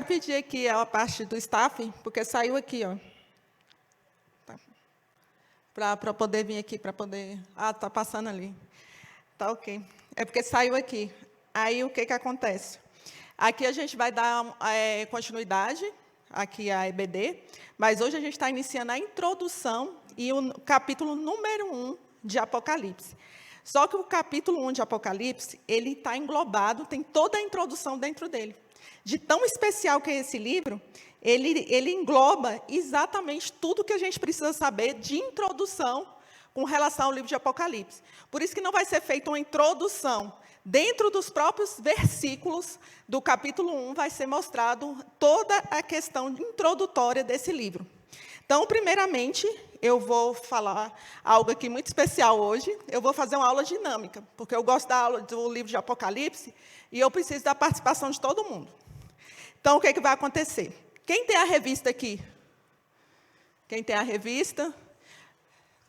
quero pedir aqui a parte do staff, porque saiu aqui, ó. Para poder vir aqui, para poder... Ah, está passando ali. Tá ok. É porque saiu aqui. Aí, o que acontece? Aqui a gente vai dar continuidade, aqui a EBD, mas hoje a gente está iniciando a introdução e o capítulo número 1 de Apocalipse. Só que o capítulo 1 de Apocalipse, ele está englobado, tem toda a introdução dentro dele. De tão especial que é esse livro, ele engloba exatamente tudo que a gente precisa saber de introdução com relação ao livro de Apocalipse. Por isso que não vai ser feita uma introdução. Dentro dos próprios versículos do capítulo 1, vai ser mostrado toda a questão introdutória desse livro. Então, primeiramente, eu vou falar algo aqui muito especial hoje. Eu vou fazer uma aula dinâmica, porque eu gosto da aula do livro de Apocalipse e eu preciso da participação de todo mundo. Então, o que vai acontecer? Quem tem a revista aqui? Quem tem a revista?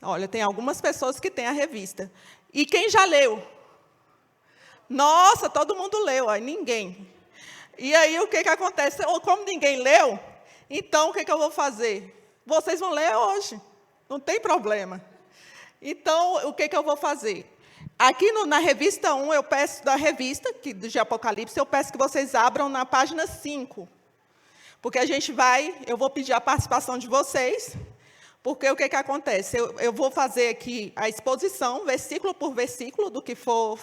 Olha, tem algumas pessoas que têm a revista. E quem já leu? Nossa, todo mundo leu, aí ninguém. E aí, o que acontece? Como ninguém leu, então, o que eu vou fazer? Vocês vão ler hoje, não tem problema. Então, o que eu vou fazer? Aqui na revista 1, eu peço da revista de Apocalipse, eu peço que vocês abram na página 5. Porque eu vou pedir a participação de vocês, porque o que acontece? Eu vou fazer aqui a exposição, versículo por versículo, do que for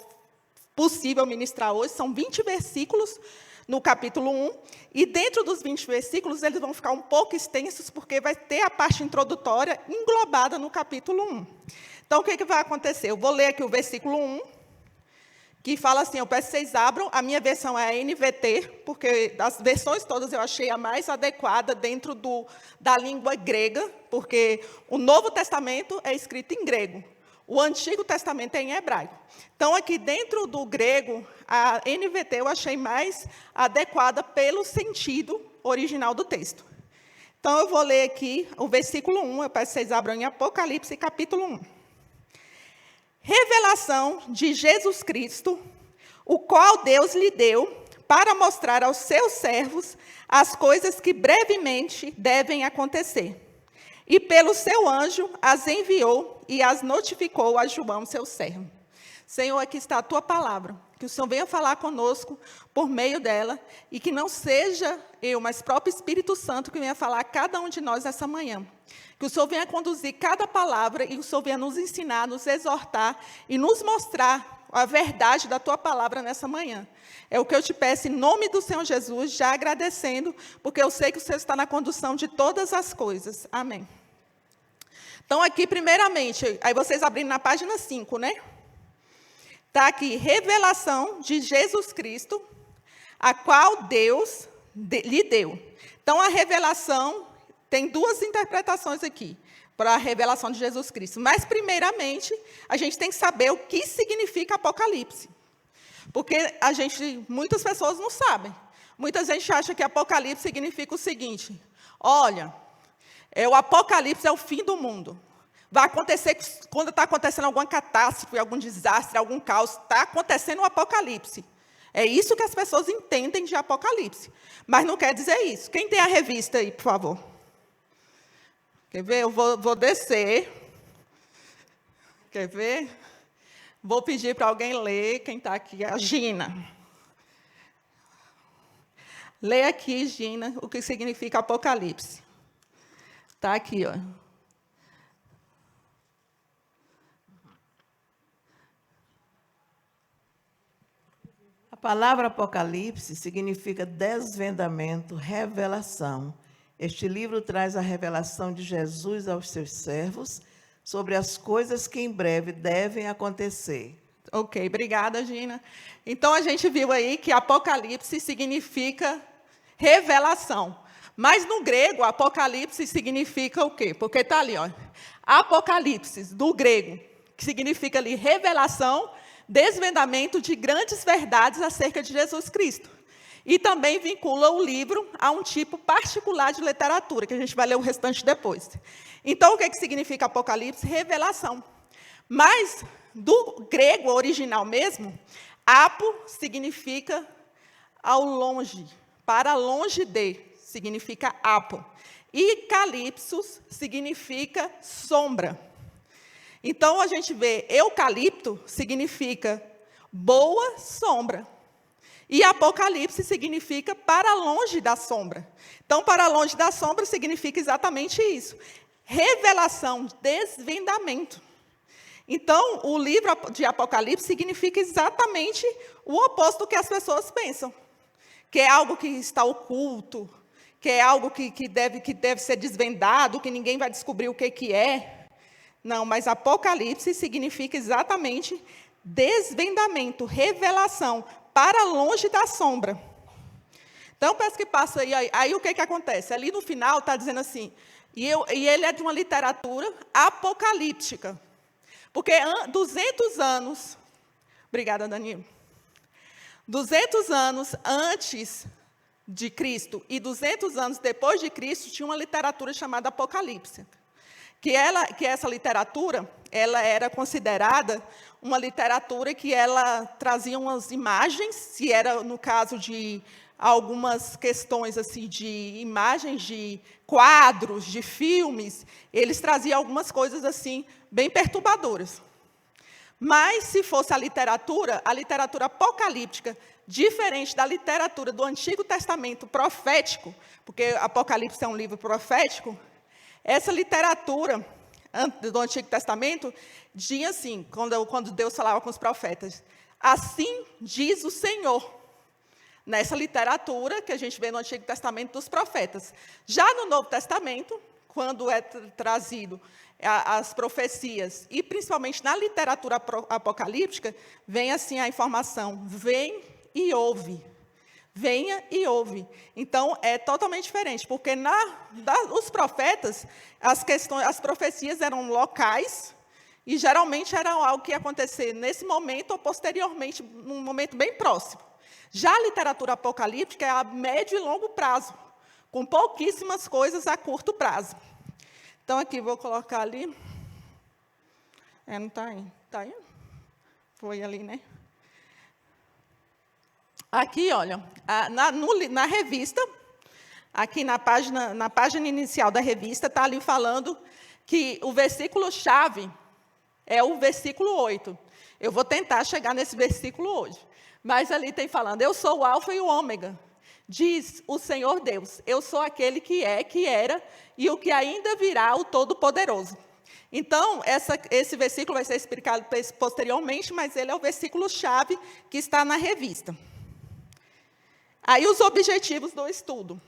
possível ministrar hoje. São 20 versículos no capítulo 1, e dentro dos 20 versículos, eles vão ficar um pouco extensos, porque vai ter a parte introdutória englobada no capítulo 1. Então, o que vai acontecer? Eu vou ler aqui o versículo 1, que fala assim, eu peço que vocês abram, a minha versão é a NVT, porque das versões todas eu achei a mais adequada dentro da língua grega, porque o Novo Testamento é escrito em grego, o Antigo Testamento é em hebraico. Então, aqui dentro do grego, a NVT eu achei mais adequada pelo sentido original do texto. Então, eu vou ler aqui o versículo 1, eu peço que vocês abram em Apocalipse, capítulo 1. Revelação de Jesus Cristo, o qual Deus lhe deu para mostrar aos seus servos as coisas que brevemente devem acontecer. E pelo seu anjo as enviou e as notificou a João, seu servo. Senhor, aqui está a tua palavra, que o Senhor venha falar conosco por meio dela, e que não seja eu, mas o próprio Espírito Santo que venha falar a cada um de nós essa manhã. Que o Senhor venha conduzir cada palavra e o Senhor venha nos ensinar, nos exortar e nos mostrar a verdade da tua palavra nessa manhã. É o que eu te peço em nome do Senhor Jesus, já agradecendo, porque eu sei que o Senhor está na condução de todas as coisas. Amém. Então, aqui, primeiramente, aí vocês abrindo na página 5, né? Está aqui, revelação de Jesus Cristo, a qual Deus lhe deu. Então, a revelação, tem duas interpretações aqui, para a revelação de Jesus Cristo. Mas, primeiramente, a gente tem que saber o que significa Apocalipse. Porque muitas pessoas não sabem. Muita gente acha que Apocalipse significa o seguinte, olha, o Apocalipse é o fim do mundo. Vai acontecer, quando está acontecendo alguma catástrofe, algum desastre, algum caos, está acontecendo um Apocalipse. É isso que as pessoas entendem de Apocalipse. Mas não quer dizer isso. Quem tem a revista aí, por favor? Quer ver? Eu vou descer. Quer ver? Vou pedir para alguém ler. Quem está aqui? A Gina. Lê aqui, Gina, o que significa Apocalipse. Está aqui, ó. A palavra Apocalipse significa desvendamento, revelação. Este livro traz a revelação de Jesus aos seus servos sobre as coisas que em breve devem acontecer. Ok, obrigada, Gina. Então, a gente viu aí que Apocalipse significa revelação. Mas, no grego, Apocalipse significa o quê? Porque está ali, ó. Apocalipse, do grego, que significa ali revelação, desvendamento de grandes verdades acerca de Jesus Cristo. E também vincula o livro a um tipo particular de literatura, que a gente vai ler o restante depois. Então, o que significa Apocalipse? Revelação. Mas, do grego original mesmo, apo significa ao longe, para longe de, significa apo. E calipsos significa sombra. Então, a gente vê eucalipto significa boa sombra. E apocalipse significa para longe da sombra. Então, para longe da sombra significa exatamente isso. Revelação, desvendamento. Então, o livro de Apocalipse significa exatamente o oposto do que as pessoas pensam. Que é algo que está oculto, que é algo que deve ser desvendado, que ninguém vai descobrir o que é. Não, mas Apocalipse significa exatamente desvendamento, revelação, para longe da sombra. Então, peço que passa aí o que acontece? Ali no final está dizendo assim, e ele é de uma literatura apocalíptica. Porque 200 anos, obrigada, Danilo, 200 anos antes de Cristo e 200 anos depois de Cristo, tinha uma literatura chamada Apocalipse. Que essa literatura, ela era considerada uma literatura que ela trazia umas imagens, se era no caso de algumas questões assim, de imagens de quadros, de filmes, eles traziam algumas coisas assim, bem perturbadoras. Mas, se fosse a literatura apocalíptica, diferente da literatura do Antigo Testamento profético, porque Apocalipse é um livro profético, essa literatura do Antigo Testamento dizia assim, quando Deus falava com os profetas, assim diz o Senhor. Nessa literatura que a gente vê no Antigo Testamento dos profetas. Já no Novo Testamento, quando é trazido as profecias, e principalmente na literatura apocalíptica, vem assim a informação, vem e ouve. Venha e ouve. Então, é totalmente diferente, porque os profetas, as profecias eram locais, e geralmente eram algo que ia acontecer nesse momento ou posteriormente, num momento bem próximo. Já a literatura apocalíptica é a médio e longo prazo, com pouquíssimas coisas a curto prazo. Então, aqui, vou colocar ali. Não está aí. Está aí? Foi ali, né? Aqui, olha, na revista, aqui na página inicial da revista, está ali falando que o versículo-chave é o versículo 8. Eu vou tentar chegar nesse versículo hoje. Mas ali tem falando, eu sou o alfa e o ômega, diz o Senhor Deus, eu sou aquele que é, que era, e o que ainda virá, o Todo-Poderoso. Então, esse versículo vai ser explicado posteriormente, mas ele é o versículo-chave que está na revista. Aí, os objetivos do estudo.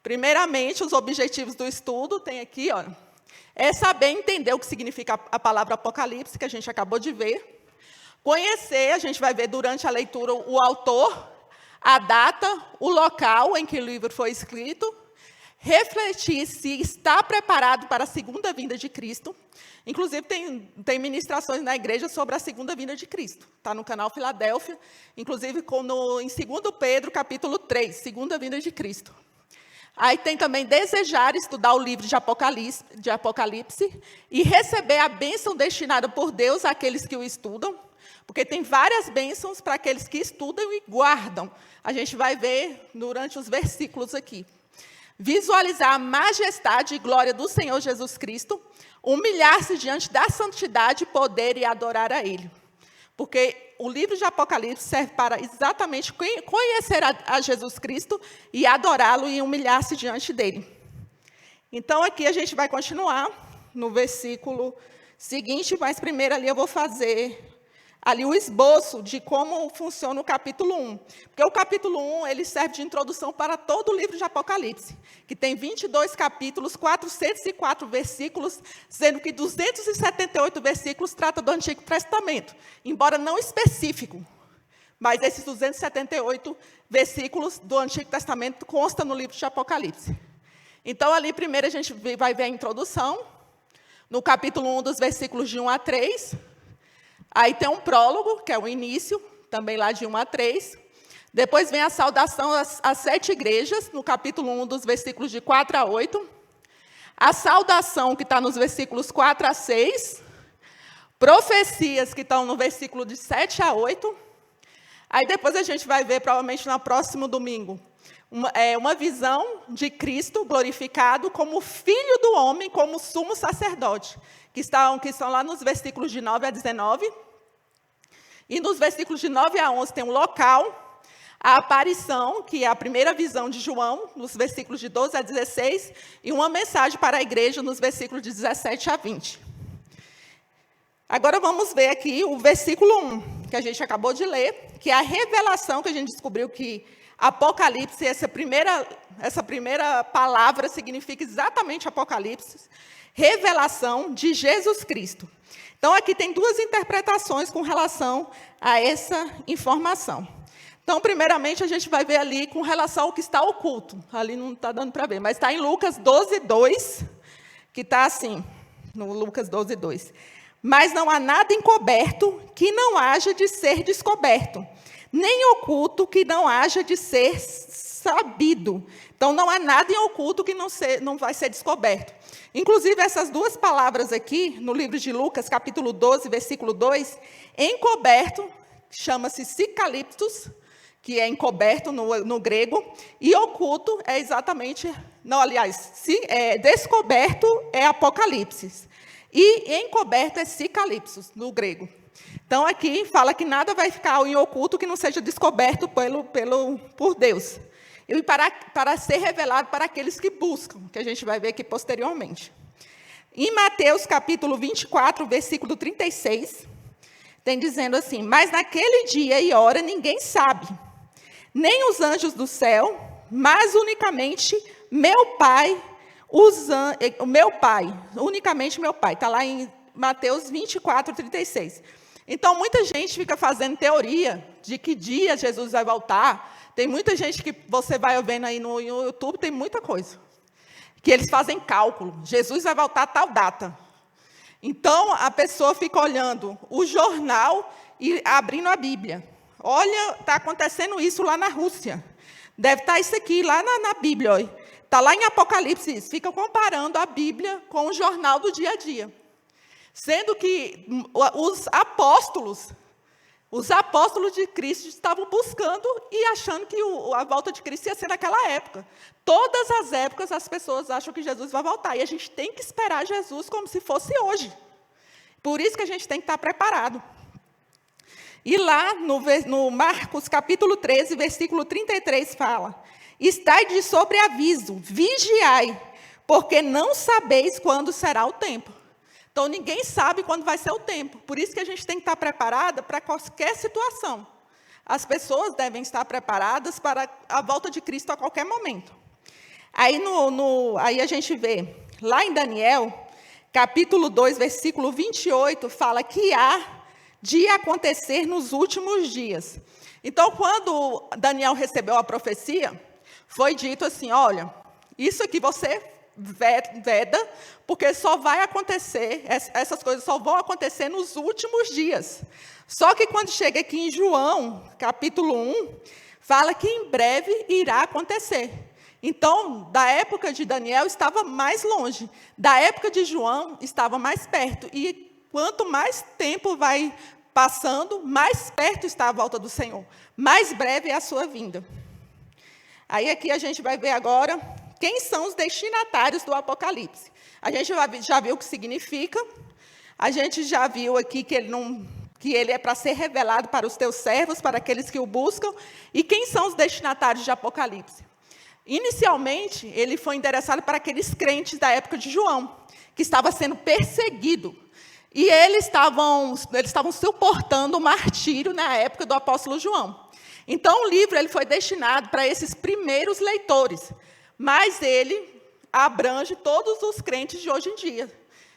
Primeiramente, os objetivos do estudo, tem aqui, ó, é saber entender o que significa a palavra Apocalipse, que a gente acabou de ver. Conhecer, a gente vai ver durante a leitura o autor, a data, o local em que o livro foi escrito, refletir se está preparado para a segunda vinda de Cristo. Inclusive, tem ministrações na igreja sobre a segunda vinda de Cristo. Está no canal Filadélfia, inclusive em 2 Pedro, capítulo 3, segunda vinda de Cristo. Aí tem também desejar estudar o livro de Apocalipse e receber a bênção destinada por Deus àqueles que o estudam. Porque tem várias bênçãos para aqueles que estudam e guardam. A gente vai ver durante os versículos aqui. Visualizar a majestade e glória do Senhor Jesus Cristo, humilhar-se diante da santidade, poder e adorar a Ele. Porque o livro de Apocalipse serve para exatamente conhecer a Jesus Cristo e adorá-lo e humilhar-se diante dele. Então, aqui a gente vai continuar no versículo seguinte, mas primeiro ali eu vou fazer ali o esboço de como funciona o capítulo 1. Porque o capítulo 1, ele serve de introdução para todo o livro de Apocalipse, que tem 22 capítulos, 404 versículos, sendo que 278 versículos trata do Antigo Testamento, embora não específico. Mas esses 278 versículos do Antigo Testamento constam no livro de Apocalipse. Então, ali primeiro a gente vai ver a introdução, no capítulo 1, dos versículos de 1 a 3, aí tem um prólogo, que é o início, também lá de 1 a 3. Depois vem a saudação às 7 igrejas, no capítulo 1, dos versículos de 4 a 8. A saudação, que está nos versículos 4 a 6. Profecias, que estão no versículo de 7 a 8. Aí depois a gente vai ver, provavelmente no próximo domingo, uma visão de Cristo glorificado como Filho do homem, como sumo sacerdote, que estão lá nos versículos de 9 a 19. E nos versículos de 9 a 11 tem um local, a aparição, que é a primeira visão de João, nos versículos de 12 a 16, e uma mensagem para a igreja nos versículos de 17 a 20. Agora vamos ver aqui o versículo 1, que a gente acabou de ler, que é a revelação que a gente descobriu que Apocalipse, essa primeira palavra significa exatamente Apocalipse, revelação de Jesus Cristo. Então, aqui tem duas interpretações com relação a essa informação. Então, primeiramente, a gente vai ver ali com relação ao que está oculto. Ali não está dando para ver, mas está em Lucas 12:2, que está assim, no Lucas 12:2. Mas não há nada encoberto que não haja de ser descoberto, nem oculto que não haja de ser sabido. Então, não há nada em oculto que não vai ser descoberto. Inclusive, essas duas palavras aqui, no livro de Lucas, capítulo 12, versículo 2, encoberto, chama-se sicaliptos, que é encoberto no grego, e oculto é exatamente, descoberto é Apocalipse, e encoberto é sicalipsos, no grego. Então, aqui fala que nada vai ficar em oculto que não seja descoberto por Deus. E para ser revelado para aqueles que buscam, que a gente vai ver aqui posteriormente. Em Mateus, capítulo 24, versículo 36, tem dizendo assim: mas naquele dia e hora ninguém sabe, nem os anjos do céu, mas unicamente meu Pai, unicamente meu Pai. Está lá em Mateus 24, 36. Então, muita gente fica fazendo teoria de que dia Jesus vai voltar. Tem muita gente que você vai vendo aí no YouTube, tem muita coisa. Que eles fazem cálculo. Jesus vai voltar a tal data. Então, a pessoa fica olhando o jornal e abrindo a Bíblia. Olha, está acontecendo isso lá na Rússia. Deve estar isso aqui lá na Bíblia. Está lá em Apocalipse isso. Fica comparando a Bíblia com o jornal do dia a dia. Sendo que os apóstolos de Cristo estavam buscando e achando que a volta de Cristo ia ser naquela época. Todas as épocas as pessoas acham que Jesus vai voltar. E a gente tem que esperar Jesus como se fosse hoje. Por isso que a gente tem que estar preparado. E lá no Marcos capítulo 13, versículo 33 fala: estai de sobreaviso, vigiai, porque não sabeis quando será o tempo. Então, ninguém sabe quando vai ser o tempo. Por isso que a gente tem que estar preparada para qualquer situação. As pessoas devem estar preparadas para a volta de Cristo a qualquer momento. Aí, aí a gente vê, lá em Daniel, capítulo 2, versículo 28, fala que há de acontecer nos últimos dias. Então, quando Daniel recebeu a profecia, foi dito assim: olha, isso aqui você veda, porque só vai acontecer, essas coisas só vão acontecer nos últimos dias. Só que quando chega aqui em João, capítulo 1, fala que em breve irá acontecer. Então, da época de Daniel estava mais longe, da época de João estava mais perto. E quanto mais tempo vai passando, mais perto está a volta do Senhor, mais breve é a sua vinda. Aí aqui a gente vai ver agora quem são os destinatários do Apocalipse. A gente já viu o que significa. A gente já viu aqui que ele é para ser revelado para os teus servos, para aqueles que o buscam. E quem são os destinatários de Apocalipse? Inicialmente, ele foi endereçado para aqueles crentes da época de João, que estava sendo perseguido. E eles estavam suportando o martírio na época do apóstolo João. Então, o livro ele foi destinado para esses primeiros leitores. Mas ele abrange todos os crentes de hoje em dia.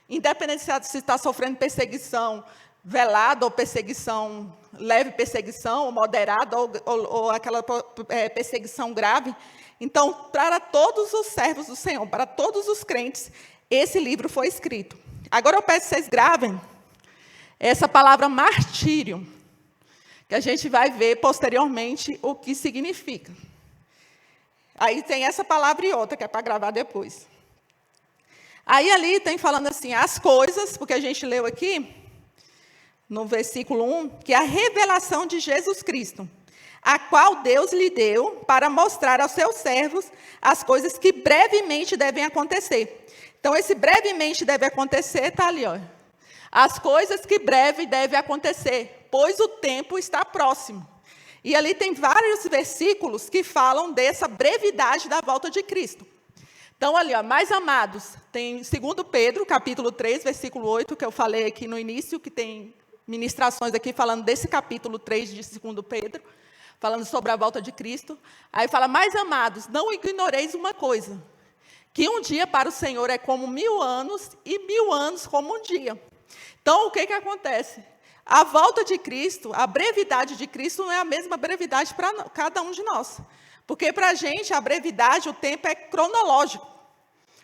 Independente se está sofrendo perseguição velada, ou perseguição, leve perseguição, ou moderada, ou aquela perseguição grave. Então, para todos os servos do Senhor, para todos os crentes, esse livro foi escrito. Agora eu peço que vocês gravem essa palavra martírio, que a gente vai ver posteriormente o que significa. Aí tem essa palavra e outra, que é para gravar depois. Aí ali tem falando assim, as coisas, porque a gente leu aqui, no versículo 1, que é a revelação de Jesus Cristo. a qual Deus lhe deu para mostrar aos seus servos as coisas que brevemente devem acontecer. Então, esse brevemente deve acontecer, está ali, ó. As coisas que breve devem acontecer, pois o tempo está próximo. E ali tem vários versículos que falam dessa brevidade da volta de Cristo. Então, ali, ó, mais amados, tem 2 Pedro, capítulo 3, versículo 8, que eu falei aqui no início, que tem ministrações aqui falando desse capítulo 3 de 2 Pedro, falando sobre a volta de Cristo. Aí fala, mais amados, não ignoreis uma coisa, que um dia para o Senhor é como 1000 anos, e 1000 anos como um dia. Então, o que acontece? A volta de Cristo, a brevidade de Cristo não é a mesma brevidade para cada um de nós. Porque para a gente, a brevidade, o tempo é cronológico.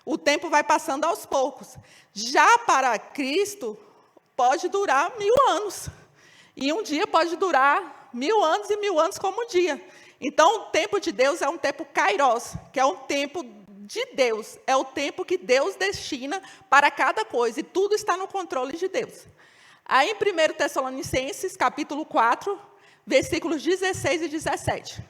O tempo vai passando aos poucos. Já para Cristo, pode durar 1000 anos. E um dia pode durar 1000 anos e 1000 anos como um dia. Então, o tempo de Deus é um tempo kairos, que é um tempo de Deus. É o tempo que Deus destina para cada coisa. E tudo está no controle de Deus. Aí, em 1 Tessalonicenses, capítulo 4, versículos 16 e 17.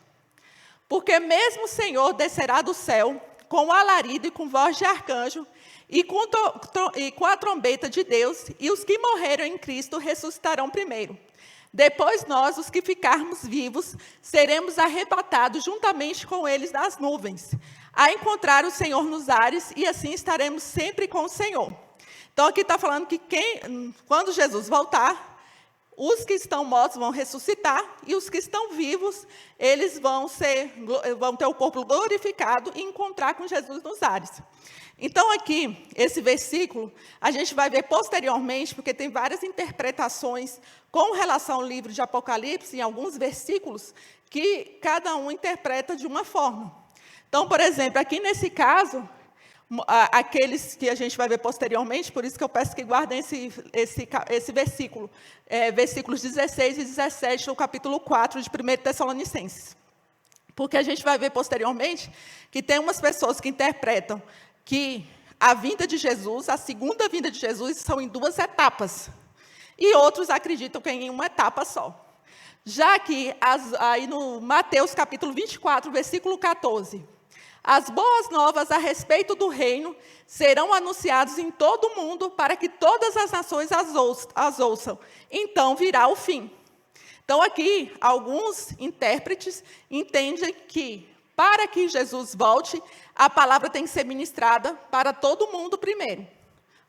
Porque mesmo o Senhor descerá do céu com alarido e com voz de arcanjo, e com a trombeta de Deus, e os que morreram em Cristo ressuscitarão primeiro. Depois nós, os que ficarmos vivos, seremos arrebatados juntamente com eles nas nuvens, a encontrar o Senhor nos ares, e assim estaremos sempre com o Senhor. Então, aqui está falando que quando Jesus voltar, os que estão mortos vão ressuscitar, e os que estão vivos, eles vão ter o corpo glorificado e encontrar com Jesus nos ares. Então, aqui, esse versículo, a gente vai ver posteriormente, porque tem várias interpretações com relação ao livro de Apocalipse, em alguns versículos, que cada um interpreta de uma forma. Então, por exemplo, aqui nesse caso, aqueles que a gente vai ver posteriormente, por isso que eu peço que guardem esse versículo, versículos 16 e 17 do capítulo 4 de 1 Tessalonicenses. Porque a gente vai ver posteriormente que tem umas pessoas que interpretam que a vinda de Jesus, a segunda vinda de Jesus, são em 2 etapas. E outros acreditam que é em uma etapa só. Já que, aí no Mateus capítulo 24, versículo 14, as boas novas a respeito do reino serão anunciadas em todo o mundo para que todas as nações as ouçam. Então virá o fim. Então aqui, alguns intérpretes entendem que para que Jesus volte, a palavra tem que ser ministrada para todo mundo primeiro,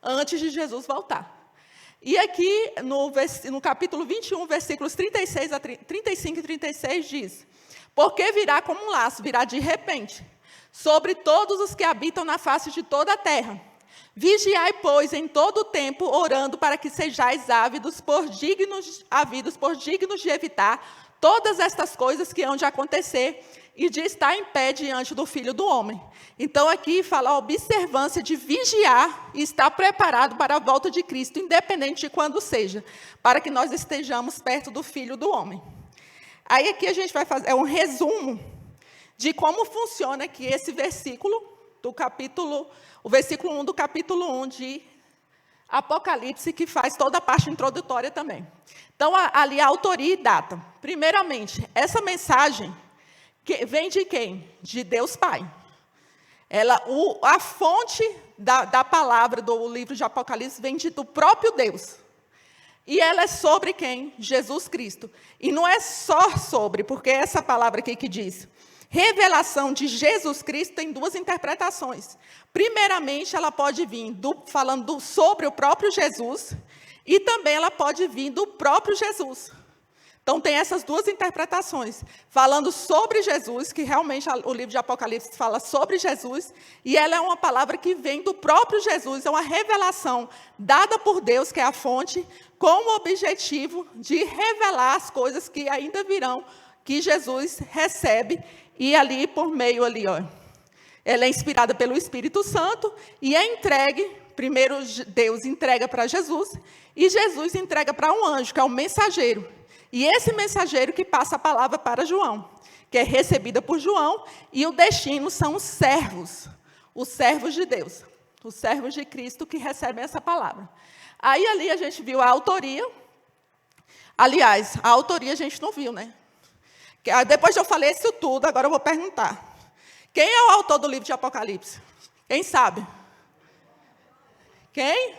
antes de Jesus voltar. E aqui, no capítulo 21, versículos 35 e 36, diz, porque virá como um laço, virá de repente, sobre todos os que habitam na face de toda a terra. Vigiai, pois, em todo o tempo, orando para que sejais havidos por dignos de evitar todas estas coisas que hão de acontecer e de estar em pé diante do Filho do Homem. Então, aqui fala a observância de vigiar e estar preparado para a volta de Cristo, independente de quando seja, para que nós estejamos perto do Filho do Homem. Aí, aqui a gente vai fazer um resumo de como funciona aqui esse versículo, o versículo 1 do capítulo 1 de Apocalipse, que faz toda a parte introdutória também. Então, ali a autoria e data. Primeiramente, essa mensagem vem de quem? De Deus Pai. A fonte da palavra do livro de Apocalipse vem do próprio Deus. E ela é sobre quem? Jesus Cristo. E não é só sobre, porque essa palavra aqui que diz revelação de Jesus Cristo tem 2 interpretações. Primeiramente, ela pode vir falando sobre o próprio Jesus, e também ela pode vir do próprio Jesus. Então, tem essas 2 interpretações, falando sobre Jesus, que realmente o livro de Apocalipse fala sobre Jesus, e ela é uma palavra que vem do próprio Jesus, é uma revelação dada por Deus, que é a fonte, com o objetivo de revelar as coisas que ainda virão, que Jesus recebe, e ali, por meio ali, ó, ela é inspirada pelo Espírito Santo, e é entregue, primeiro Deus entrega para Jesus, e Jesus entrega para um anjo, que é o mensageiro. E esse mensageiro que passa a palavra para João, que é recebida por João, e o destino são os servos de Deus, os servos de Cristo que recebem essa palavra. Aí ali a gente viu a autoria, aliás, a autoria a gente não viu, né? Depois de eu falei isso tudo, agora eu vou perguntar. Quem é o autor do livro de Apocalipse? Quem sabe? Quem?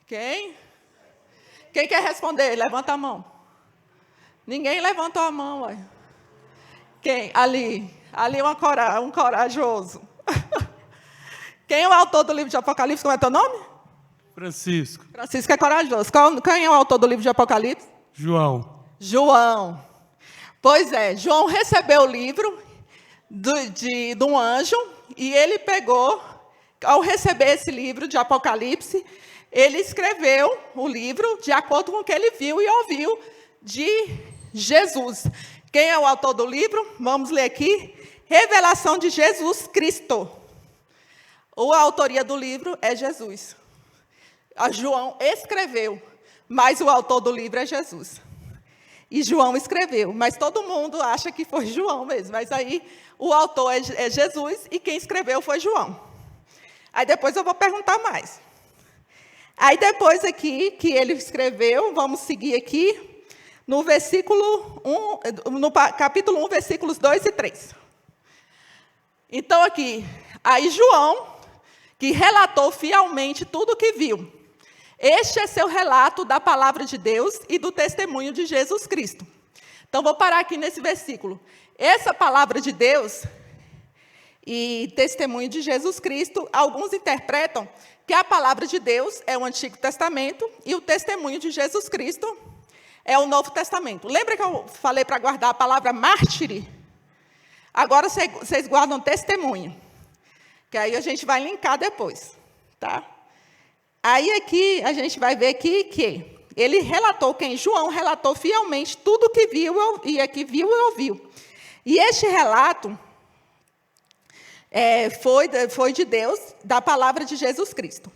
Quem? Quem quer responder? Levanta a mão. Ninguém levantou a mão, ué. Quem? Ali um corajoso. Quem é o autor do livro de Apocalipse? Como é teu nome? Francisco. Francisco é corajoso. Quem é o autor do livro de Apocalipse? João. João. Pois é, João recebeu o livro de um anjo e ele pegou, ao receber esse livro de Apocalipse, ele escreveu o livro de acordo com o que ele viu e ouviu de Jesus. Quem é o autor do livro? Vamos ler aqui. Revelação de Jesus Cristo. A autoria do livro é Jesus. João escreveu, mas o autor do livro é Jesus. E João escreveu, mas todo mundo acha que foi João mesmo. Mas aí o autor é Jesus e quem escreveu foi João. Aí depois eu vou perguntar mais. Aí depois aqui que ele escreveu, vamos seguir aqui no versículo 1, no capítulo 1, versículos 2 e 3. Então aqui, aí João, que relatou fielmente tudo o que viu. Este é seu relato da palavra de Deus e do testemunho de Jesus Cristo. Então, vou parar aqui nesse versículo. Essa palavra de Deus e testemunho de Jesus Cristo, alguns interpretam que a palavra de Deus é o Antigo Testamento e o testemunho de Jesus Cristo é o Novo Testamento. Lembra que eu falei para guardar a palavra mártire? Agora vocês guardam testemunho, que aí a gente vai linkar depois, tá? Aí aqui, a gente vai ver aqui que ele relatou, João relatou fielmente tudo o que viu e ouviu. E este relato foi de Deus, da palavra de Jesus Cristo.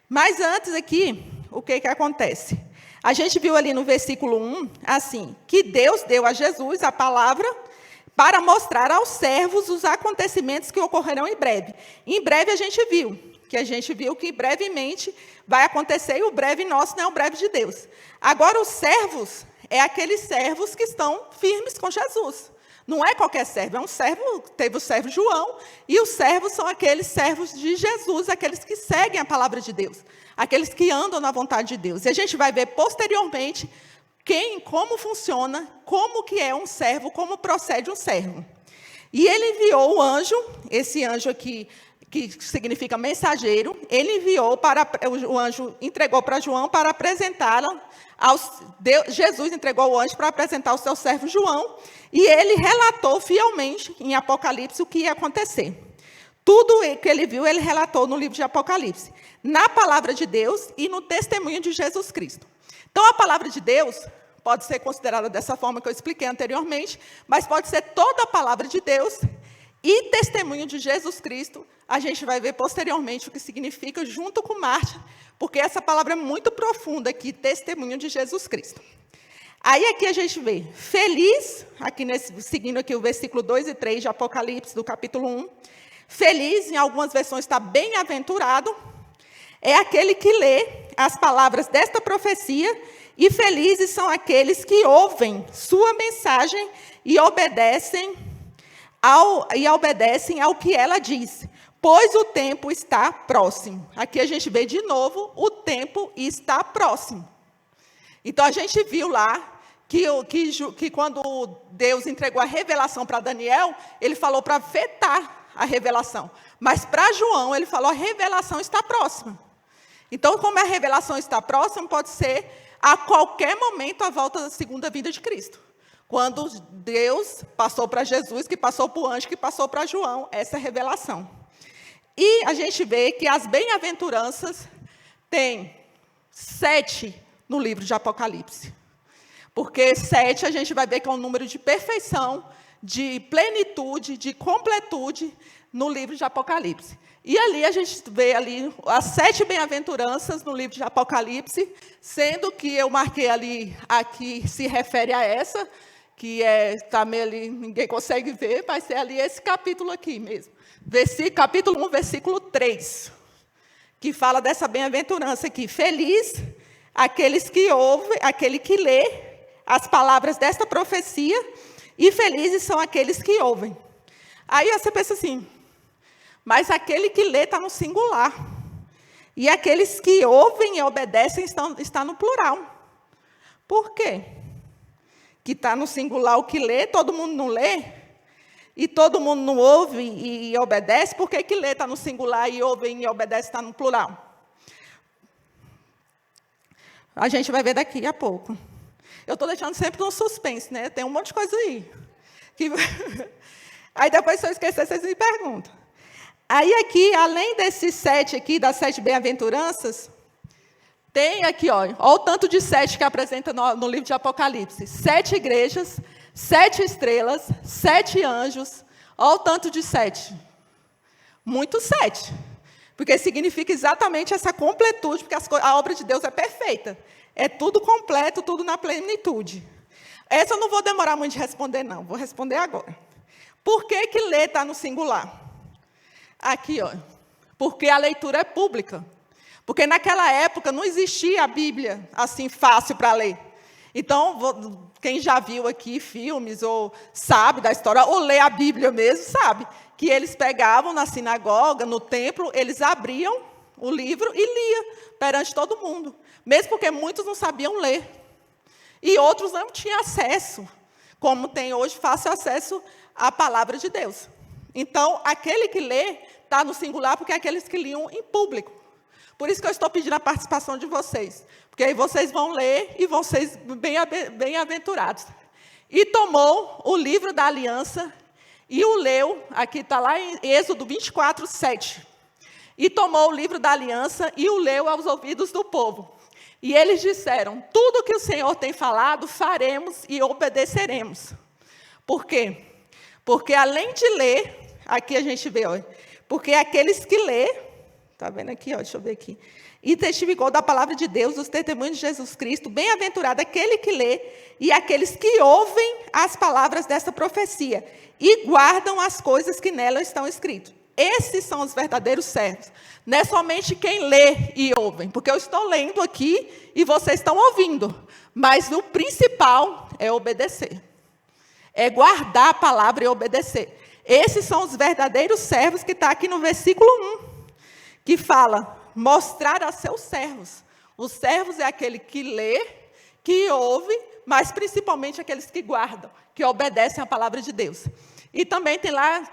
Mas antes aqui, o que acontece? A gente viu ali no versículo 1, assim, que Deus deu a Jesus a palavra para mostrar aos servos os acontecimentos que ocorrerão em breve. Em breve a gente viu que brevemente vai acontecer, e o breve nosso não é o breve de Deus. Agora, os servos, é aqueles servos que estão firmes com Jesus. Não é qualquer servo, é um servo, teve o servo João, e os servos são aqueles servos de Jesus, aqueles que seguem a palavra de Deus, aqueles que andam na vontade de Deus. E a gente vai ver posteriormente como funciona, como que é um servo, como procede um servo. E ele enviou o anjo, esse anjo aqui, que significa mensageiro, o anjo entregou para João para apresentá-la Jesus entregou o anjo para apresentar ao seu servo João, e ele relatou fielmente em Apocalipse o que ia acontecer. Tudo que ele viu, ele relatou no livro de Apocalipse, na palavra de Deus e no testemunho de Jesus Cristo. Então, a palavra de Deus pode ser considerada dessa forma que eu expliquei anteriormente, mas pode ser toda a palavra de Deus e testemunho de Jesus Cristo. A gente vai ver posteriormente o que significa junto com Marte, porque essa palavra é muito profunda aqui, testemunho de Jesus Cristo. Aí aqui a gente vê, feliz, seguindo aqui o versículo 2 e 3 de Apocalipse, do capítulo 1, feliz, em algumas versões está bem-aventurado, é aquele que lê as palavras desta profecia, e felizes são aqueles que ouvem sua mensagem e obedecem ao que ela diz, pois o tempo está próximo. Aqui a gente vê de novo, o tempo está próximo. Então, a gente viu lá que quando Deus entregou a revelação para Daniel, ele falou para vetar a revelação. Mas para João, ele falou, a revelação está próxima. Então, como a revelação está próxima, pode ser a qualquer momento a volta da segunda vinda de Cristo. Quando Deus passou para Jesus, que passou para o anjo, que passou para João, essa revelação. E a gente vê que as bem-aventuranças tem 7 no livro de Apocalipse. Porque 7 a gente vai ver que é um número de perfeição, de plenitude, de completude no livro de Apocalipse. E ali a gente vê ali as 7 bem-aventuranças no livro de Apocalipse, sendo que eu marquei ali, aqui se refere a essa, que está meio ali, ninguém consegue ver, vai ser ali esse capítulo aqui mesmo. Capítulo 1, versículo 3, que fala dessa bem-aventurança aqui. Feliz aqueles que ouvem, aquele que lê as palavras desta profecia E felizes são aqueles que ouvem. Aí você pensa assim, mas aquele que lê está no singular. E aqueles que ouvem e obedecem está no plural. Por quê? Que está no singular o que lê, todo mundo não lê? E todo mundo não ouve e obedece? Por que lê está no singular e ouve e obedece está no plural? A gente vai ver daqui a pouco. Eu estou deixando sempre no suspense, né? Tem um monte de coisa aí. Aí depois, se eu esquecer, vocês me perguntam. Aí aqui, além desses 7 aqui, das 7 bem-aventuranças, tem aqui, olha o tanto de 7 que apresenta no livro de Apocalipse. 7 igrejas, 7 estrelas, 7 anjos. Olha o tanto de 7. Muito 7. Porque significa exatamente essa completude, porque a obra de Deus é perfeita. É tudo completo, tudo na plenitude. Essa eu não vou demorar muito de responder, não. Vou responder agora. Por que ler está no singular? Aqui, ó. Porque a leitura é pública. Porque naquela época não existia a Bíblia assim fácil para ler. Então, quem já viu aqui filmes, ou sabe da história, ou lê a Bíblia mesmo, sabe que eles pegavam na sinagoga, no templo, eles abriam o livro e liam perante todo mundo. Mesmo porque muitos não sabiam ler. E outros não tinham acesso, como tem hoje, fácil acesso à palavra de Deus. Então, aquele que lê está no singular, porque é aqueles que liam em público. Por isso que eu estou pedindo a participação de vocês. Porque aí vocês vão ler e vão ser bem-aventurados. E tomou o livro da aliança e o leu, aqui está lá em Êxodo 24, 7. E tomou o livro da aliança e o leu aos ouvidos do povo. E eles disseram, tudo que o Senhor tem falado, faremos e obedeceremos. Por quê? Porque além de ler, aqui a gente vê, olha, porque aqueles que lê, está vendo aqui, ó, deixa eu ver aqui, e testificou da palavra de Deus, dos testemunhos de Jesus Cristo, bem-aventurado aquele que lê e aqueles que ouvem as palavras dessa profecia e guardam as coisas que nela estão escritas. Esses são os verdadeiros servos. Não é somente quem lê e ouve, porque eu estou lendo aqui e vocês estão ouvindo, mas o principal é obedecer. É guardar a palavra e obedecer. Esses são os verdadeiros servos que está aqui no versículo 1, que fala, mostrar a seus servos. Os servos é aquele que lê, que ouve, mas principalmente aqueles que guardam, que obedecem à palavra de Deus. E também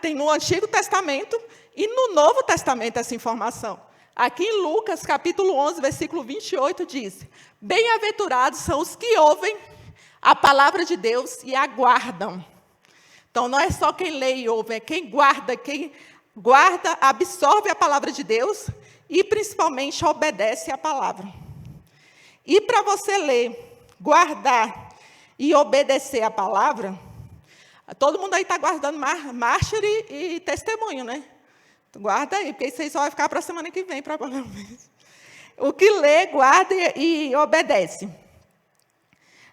tem no Antigo Testamento e no Novo Testamento essa informação. Aqui em Lucas, capítulo 11, versículo 28, diz, bem-aventurados são os que ouvem a palavra de Deus e aguardam. Então, não é só quem lê e ouve, é quem guarda, absorve a palavra de Deus e, principalmente, obedece à palavra. E para você ler, guardar e obedecer à palavra, todo mundo aí está guardando mártir e testemunho, né? Guarda aí, porque isso aí só vai ficar para a semana que vem, provavelmente. O que lê, guarda e obedece.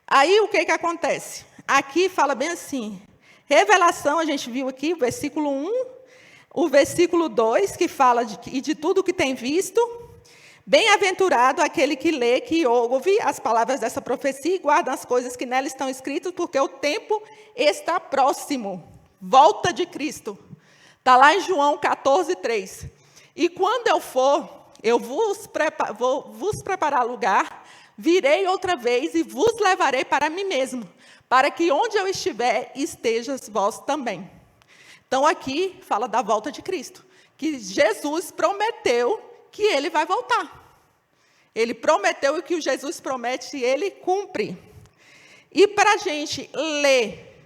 Aí, o que acontece? Aqui fala bem assim, revelação, a gente viu aqui, o versículo 1, o versículo 2, que fala de tudo que tem visto. Bem-aventurado aquele que lê, que ouve as palavras dessa profecia e guarda as coisas que nela estão escritas, porque o tempo está próximo. Volta de Cristo. Está lá em João 14, 3. E quando eu for, eu vou vos preparar lugar, virei outra vez e vos levarei para mim mesmo, para que onde eu estiver, estejas vós também. Então, aqui fala da volta de Cristo, que Jesus prometeu que ele vai voltar. Ele prometeu e o que Jesus promete, ele cumpre. E para a gente ler,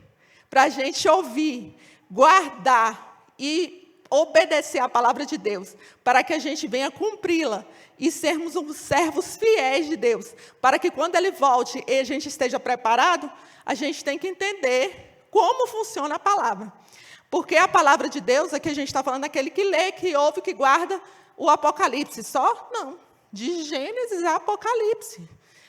para a gente ouvir, guardar e obedecer à palavra de Deus, para que a gente venha cumpri-la e sermos uns servos fiéis de Deus, para que quando ele volte e a gente esteja preparado, a gente tem que entender como funciona a palavra. Porque a palavra de Deus, aqui a gente está falando daquele que lê, que ouve, que guarda o Apocalipse. Só? Não. De Gênesis a Apocalipse.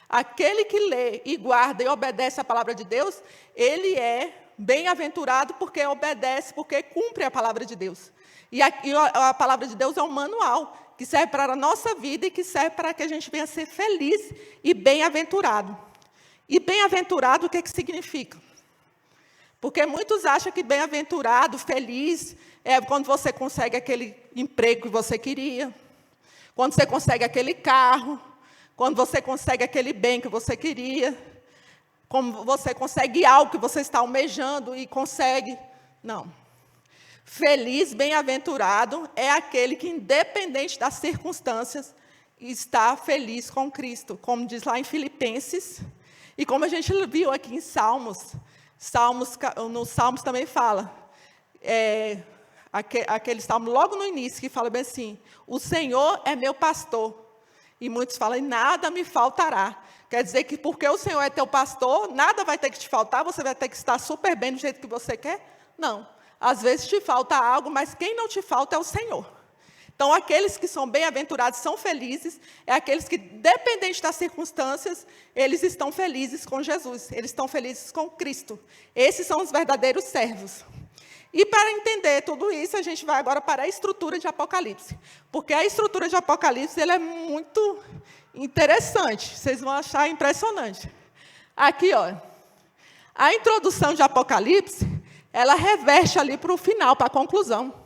Aquele que lê e guarda e obedece à palavra de Deus, ele é bem-aventurado porque obedece, porque cumpre a palavra de Deus. E a palavra de Deus é um manual que serve para a nossa vida e que serve para que a gente venha ser feliz e bem-aventurado. E bem-aventurado, o que significa? Porque muitos acham que bem-aventurado, feliz, é quando você consegue aquele emprego que você queria, quando você consegue aquele carro, quando você consegue aquele bem que você queria, como você consegue algo que você está almejando e consegue. Não. Feliz, bem-aventurado é aquele que, independente das circunstâncias, está feliz com Cristo, como diz lá em Filipenses, e como a gente viu aqui em Salmos, nos Salmos também fala, aquele salmo logo no início, que fala bem assim, o Senhor é meu pastor, e muitos falam, e nada me faltará. Quer dizer que porque o Senhor é teu pastor, nada vai ter que te faltar, você vai ter que estar super bem do jeito que você quer? Não. Às vezes te falta algo, mas quem não te falta é o Senhor. Então, aqueles que são bem-aventurados, são felizes, é aqueles que, dependente das circunstâncias, eles estão felizes com Jesus, eles estão felizes com Cristo. Esses são os verdadeiros servos. E para entender tudo isso, a gente vai agora para a estrutura de Apocalipse. Porque a estrutura de Apocalipse ela é muito interessante, vocês vão achar impressionante. Aqui, ó, a introdução de Apocalipse, ela reverte ali para o final, para a conclusão.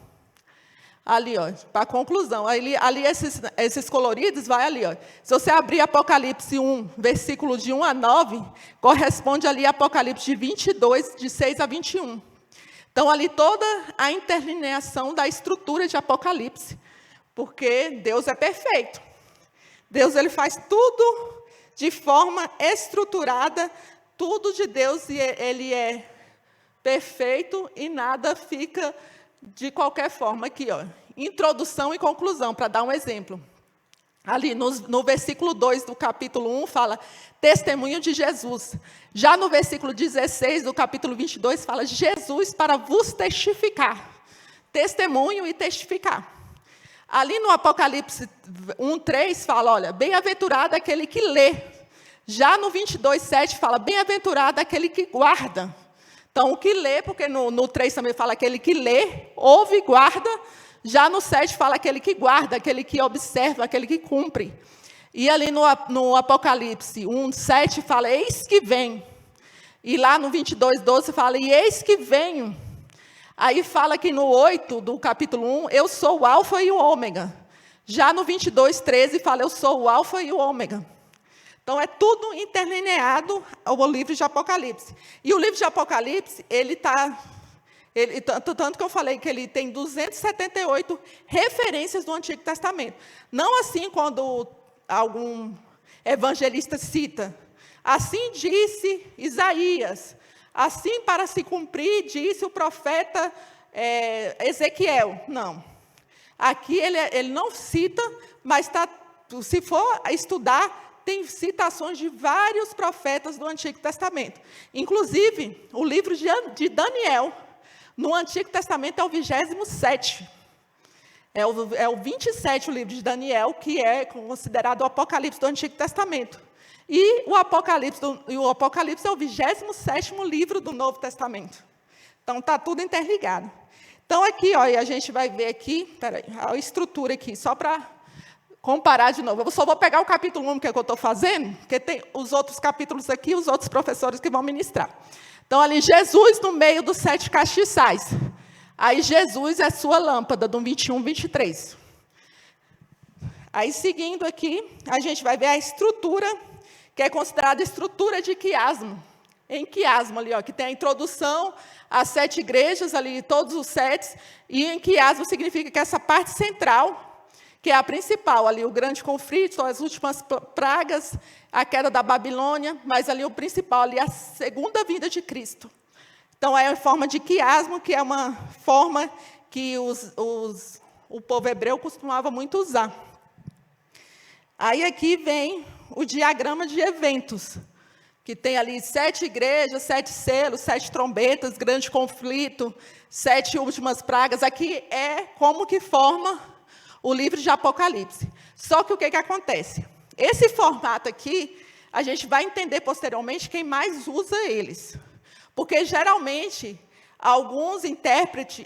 Ali, ó, para a conclusão. Ali esses coloridos, vai ali, ó. Se você abrir Apocalipse 1, versículo de 1 a 9, corresponde ali a Apocalipse de 22, de 6 a 21. Então, ali toda a interlineação da estrutura de Apocalipse, porque Deus é perfeito. Deus ele faz tudo de forma estruturada, tudo de Deus, e ele é perfeito e nada fica de qualquer forma. Aqui, ó, introdução e conclusão, para dar um exemplo. Ali no versículo 2 do capítulo 1 fala testemunho de Jesus. Já no versículo 16 do capítulo 22 fala Jesus para vos testificar. Testemunho e testificar. Ali no Apocalipse 1:3 fala, olha, bem-aventurado aquele que lê. Já no 22:7 fala, bem-aventurado aquele que guarda. Então, o que lê, porque no 3 também fala aquele que lê, ouve e guarda. Já no 7 fala aquele que guarda, aquele que observa, aquele que cumpre. E ali no Apocalipse 1:7 fala, eis que vem. E lá no 22:12 fala, e eis que venho. Aí fala que no 8 do capítulo 1, eu sou o alfa e o ômega. Já no 22:13 fala, eu sou o alfa e o ômega. Então, é tudo interlineado ao livro de Apocalipse. E o livro de Apocalipse, tanto que eu falei que ele tem 278 referências do Antigo Testamento. Não assim quando algum evangelista cita, assim disse Isaías, assim para se cumprir, disse o profeta Ezequiel. Não. Aqui ele não cita, mas se for estudar, tem citações de vários profetas do Antigo Testamento. Inclusive, o livro de Daniel, no Antigo Testamento, é o 27º. É o 27º livro de Daniel, que é considerado o Apocalipse do Antigo Testamento. E o Apocalipse é o 27º livro do Novo Testamento. Então, está tudo interligado. Então, aqui, ó, a gente vai ver aqui, a estrutura aqui, só para comparar de novo. Eu só vou pegar o capítulo 1 que é o que eu estou fazendo, porque tem os outros capítulos aqui, os outros professores que vão ministrar. Então, ali, Jesus no meio dos 7 castiçais. Aí, Jesus é sua lâmpada, do 21, 23. Aí, seguindo aqui, a gente vai ver a estrutura, que é considerada estrutura de quiasmo. Em quiasmo, ali, ó, que tem a introdução às 7 igrejas, ali, todos os 7, e em quiasmo significa que essa parte central, que é a principal, ali o grande conflito, as últimas pragas, a queda da Babilônia, mas ali o principal, ali a segunda vinda de Cristo. Então, é a forma de quiasmo, que é uma forma que o povo hebreu costumava muito usar. Aí aqui vem o diagrama de eventos, que tem ali 7 igrejas, 7 selos, 7 trombetas, grande conflito, 7 últimas pragas. Aqui é como que forma o livro de Apocalipse. Só que o que acontece? Esse formato aqui, a gente vai entender posteriormente quem mais usa eles. Porque, geralmente, alguns intérpretes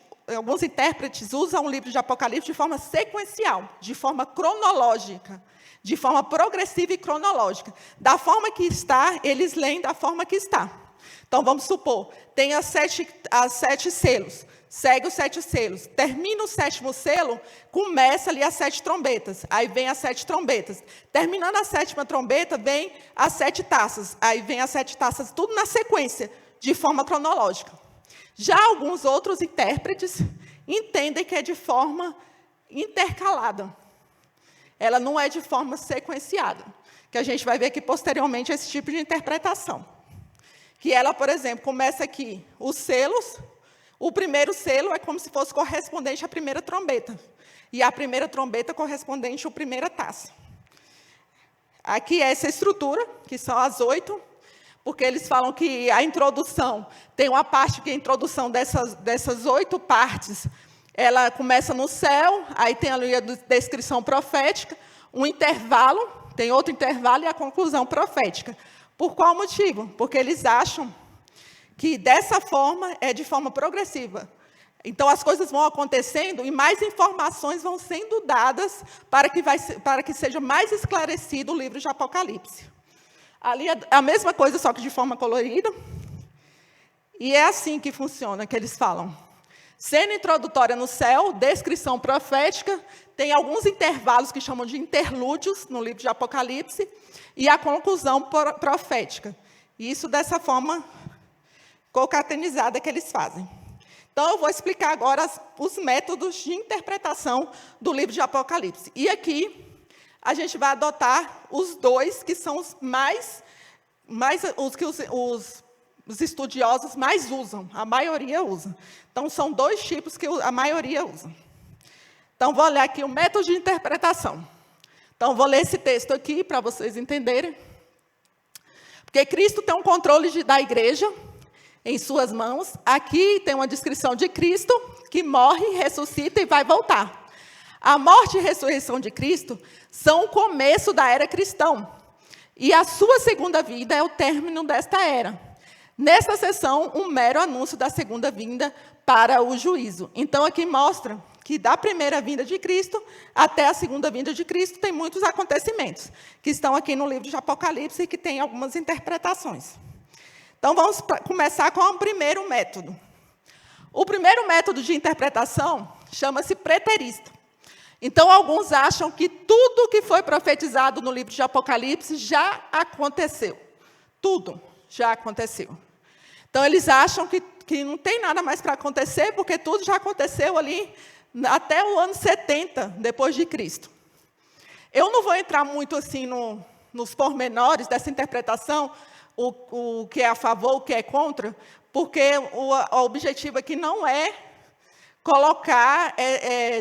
usam o livro de Apocalipse de forma sequencial, de forma cronológica, de forma progressiva e cronológica. Da forma que está, eles leem da forma que está. Então, vamos supor, tem as sete selos. Segue os 7 selos. Termina o 7º selo, começa ali as 7 trombetas. Aí vem as 7 trombetas. Terminando a 7ª trombeta, vem as 7 taças. Aí vem as 7 taças, tudo na sequência, de forma cronológica. Já alguns outros intérpretes entendem que é de forma intercalada. Ela não é de forma sequenciada. Que a gente vai ver aqui posteriormente esse tipo de interpretação. Que ela, por exemplo, começa aqui, os selos. O primeiro selo é como se fosse correspondente à primeira trombeta. E a primeira trombeta correspondente à primeira taça. Aqui é essa estrutura, que são as 8, porque eles falam que a introdução, tem uma parte que a introdução dessas 8 partes, ela começa no céu, aí tem ali a descrição profética, um intervalo, tem outro intervalo e a conclusão profética. Por qual motivo? Porque eles acham que dessa forma é de forma progressiva. Então, as coisas vão acontecendo e mais informações vão sendo dadas para que seja mais esclarecido o livro de Apocalipse. Ali é a mesma coisa, só que de forma colorida. E é assim que funciona, que eles falam. Cena introdutória no céu, descrição profética, tem alguns intervalos que chamam de interlúdios no livro de Apocalipse, e a conclusão profética. E isso dessa forma concatenizada que eles fazem. Então, eu vou explicar agora os métodos de interpretação do livro de Apocalipse. E aqui, a gente vai adotar os 2 que são os que os estudiosos mais usam, a maioria usa. Então, são 2 tipos que a maioria usa. Então, vou ler aqui o método de interpretação. Então, vou ler esse texto aqui para vocês entenderem. Porque Cristo tem um controle da igreja em suas mãos. Aqui tem uma descrição de Cristo, que morre, ressuscita e vai voltar. A morte e a ressurreição de Cristo são o começo da era cristã. E a sua segunda vida é o término desta era. Nesta sessão, um mero anúncio da segunda vinda para o juízo. Então, aqui mostra que da primeira vinda de Cristo até a segunda vinda de Cristo tem muitos acontecimentos, que estão aqui no livro de Apocalipse e que tem algumas interpretações. Então, vamos começar com o primeiro método. O primeiro método de interpretação chama-se preterista. Então, alguns acham que tudo que foi profetizado no livro de Apocalipse já aconteceu. Tudo já aconteceu. Então, eles acham que não tem nada mais para acontecer, porque tudo já aconteceu ali até o ano 70 depois de Cristo. Eu não vou entrar muito assim nos pormenores dessa interpretação, o que é a favor, o que é contra, porque o objetivo aqui não é colocar,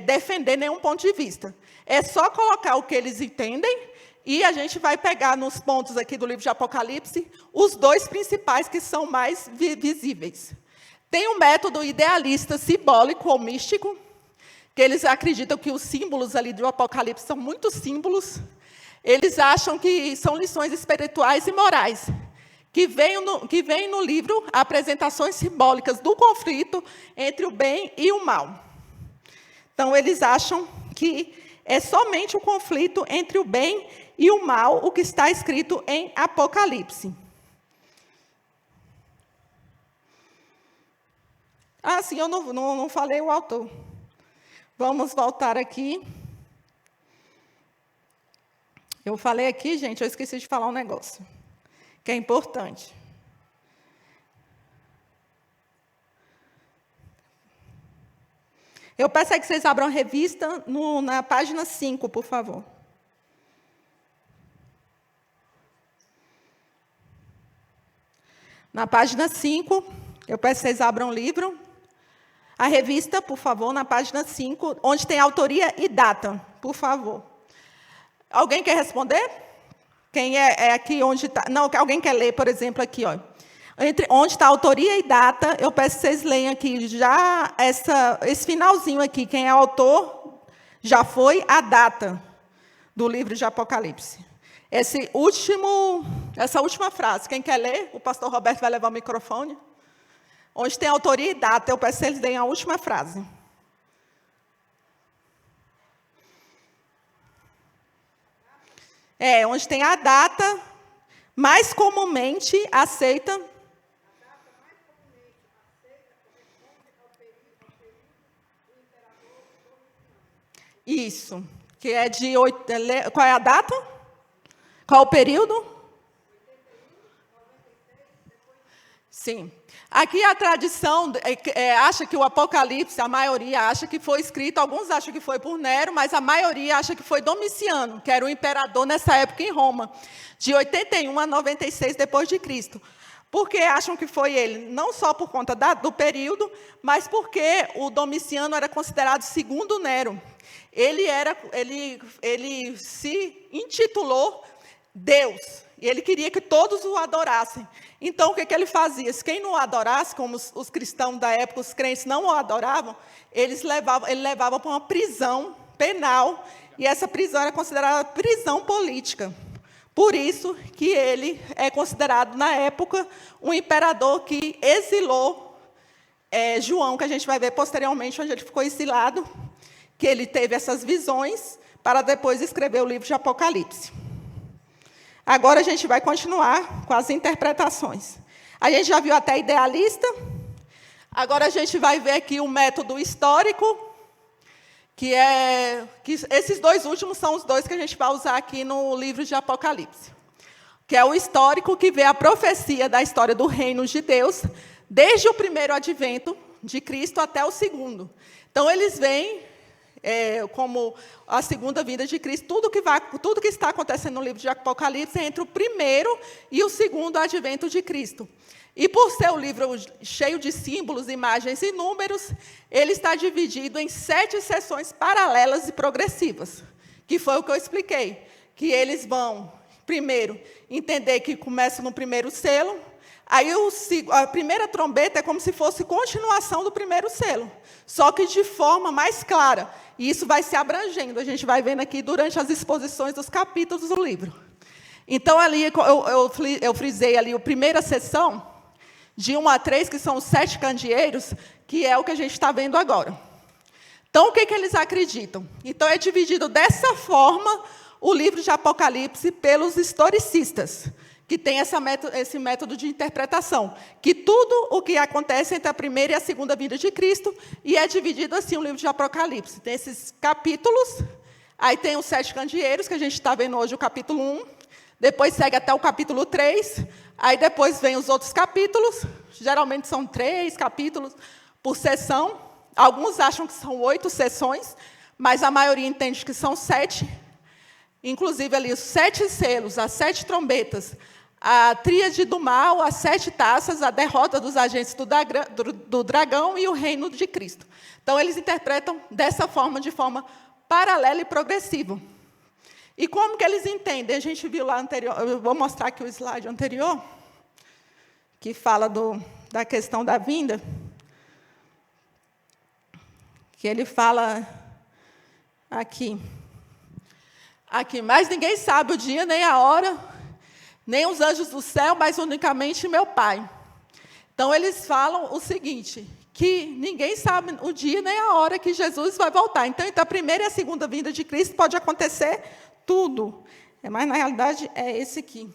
defender nenhum ponto de vista. É só colocar o que eles entendem e a gente vai pegar nos pontos aqui do livro de Apocalipse os 2 principais que são mais visíveis. Tem um método idealista, simbólico ou místico, que eles acreditam que os símbolos ali do Apocalipse são muitos símbolos. Eles acham que são lições espirituais e morais, que vem no livro apresentações simbólicas do conflito entre o bem e o mal. Então, eles acham que é somente o conflito entre o bem e o mal o que está escrito em Apocalipse. Ah, sim, eu não falei o autor. Vamos voltar aqui. Eu falei aqui, gente, eu esqueci de falar um negócio, que é importante. Eu peço que vocês abram a revista na página 5, por favor. Na página 5, eu peço que vocês abram o livro. A revista, por favor, na página 5, onde tem autoria e data, por favor. Alguém quer responder? Quem é aqui onde está? Não, alguém quer ler, por exemplo, aqui, ó. Onde está autoria e data, eu peço que vocês leiam aqui já esse finalzinho aqui. Quem é autor já foi a data do livro de Apocalipse. Essa última frase, quem quer ler? O pastor Roberto vai levar o microfone. Onde tem autoria e data, eu peço que eles deem a última frase. Onde tem a data, mais comumente aceita Isso, que é de... Qual é a data? Qual o período? Sim. Aqui a tradição acha que o Apocalipse, a maioria acha que foi escrito, alguns acham que foi por Nero, mas a maioria acha que foi Domiciano, que era o imperador nessa época em Roma, de 81 a 96 depois de Cristo. Por que acham que foi ele? Não só por conta do período, mas porque o Domiciano era considerado segundo Nero. Ele se intitulou Deus, e ele queria que todos o adorassem. Então, o que ele fazia? Se quem não o adorasse, como os cristãos da época, os crentes não o adoravam, ele levava para uma prisão penal, e essa prisão era considerada prisão política. Por isso que ele é considerado, na época, um imperador que exilou João, que a gente vai ver posteriormente, onde ele ficou exilado, que ele teve essas visões, para depois escrever o livro de Apocalipse. Agora a gente vai continuar com as interpretações. A gente já viu até idealista. Agora a gente vai ver aqui o método histórico, que esses dois últimos são os dois que a gente vai usar aqui no livro de Apocalipse. Que é o histórico, que vê a profecia da história do reino de Deus, desde o primeiro advento de Cristo até o segundo. Então, eles veem como a segunda vinda de Cristo, tudo que está acontecendo no livro de Apocalipse é entre o primeiro e o segundo advento de Cristo. E por ser um livro cheio de símbolos, imagens e números, ele está dividido em 7 seções paralelas e progressivas, que foi o que eu expliquei, que eles vão, primeiro, entender que começa no primeiro selo. Aí a primeira trombeta é como se fosse continuação do primeiro selo, só que de forma mais clara. E isso vai se abrangendo, a gente vai vendo aqui durante as exposições dos capítulos do livro. Então, ali eu frisei ali a primeira sessão, de 1 a 3, que são os 7 candeeiros, que é o que a gente está vendo agora. Então, o que eles acreditam? Então, é dividido dessa forma o livro de Apocalipse pelos historicistas, que tem esse método de interpretação, que tudo o que acontece entre a primeira e a segunda vinda de Cristo, e é dividido assim o livro de Apocalipse. Tem esses capítulos, aí tem os 7 candeeiros, que a gente está vendo hoje o capítulo 1, depois segue até o capítulo 3, aí depois vem os outros capítulos, geralmente são 3 capítulos por sessão, alguns acham que são 8 sessões, mas a maioria entende que são 7, inclusive ali os 7 selos, as 7 trombetas, a tríade do mal, as 7 taças, a derrota dos agentes do dragão e o reino de Cristo. Então, eles interpretam dessa forma, de forma paralela e progressiva. E como que eles entendem? A gente viu lá anterior, eu vou mostrar aqui o slide anterior, que fala da questão da vinda, que ele fala aqui, mas ninguém sabe o dia nem a hora, nem os anjos do céu, mas unicamente meu Pai. Então, eles falam o seguinte, que ninguém sabe o dia nem a hora que Jesus vai voltar. Então, entre a primeira e a segunda vinda de Cristo pode acontecer tudo. Mas, na realidade, é esse aqui.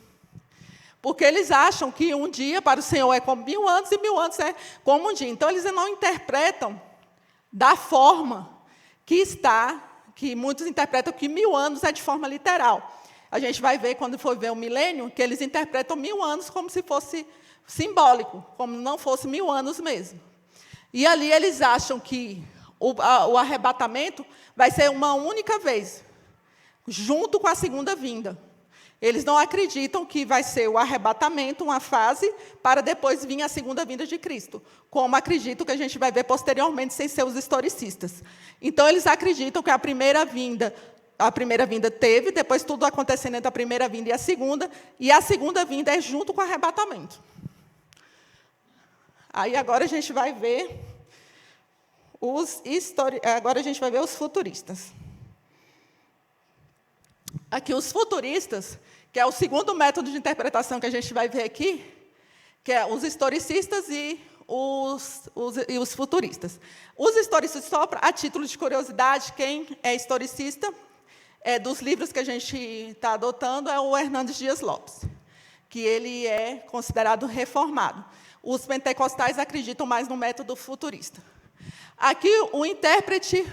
Porque eles acham que um dia para o Senhor é como 1000 anos e 1000 anos é como um dia. Então, eles não interpretam da forma que muitos interpretam que 1000 anos é de forma literal. A gente vai ver, quando for ver o milênio, que eles interpretam 1000 anos como se fosse simbólico, como não fosse 1000 anos mesmo. E ali eles acham que o arrebatamento vai ser uma única vez, junto com a segunda vinda. Eles não acreditam que vai ser o arrebatamento, uma fase, para depois vir a segunda vinda de Cristo, como acredito que a gente vai ver posteriormente, sem ser os historicistas. Então, eles acreditam que a primeira vinda teve, depois tudo acontecendo entre a primeira vinda e a segunda vinda é junto com o arrebatamento. Aí, agora a gente vai ver os futuristas. Aqui, os futuristas, que é o segundo método de interpretação que a gente vai ver aqui, que é os historicistas e os futuristas. Os historicistas, só a título de curiosidade, quem é historicista, dos livros que a gente está adotando, é o Hernandes Dias Lopes, que ele é considerado reformado. Os pentecostais acreditam mais no método futurista. Aqui, o intérprete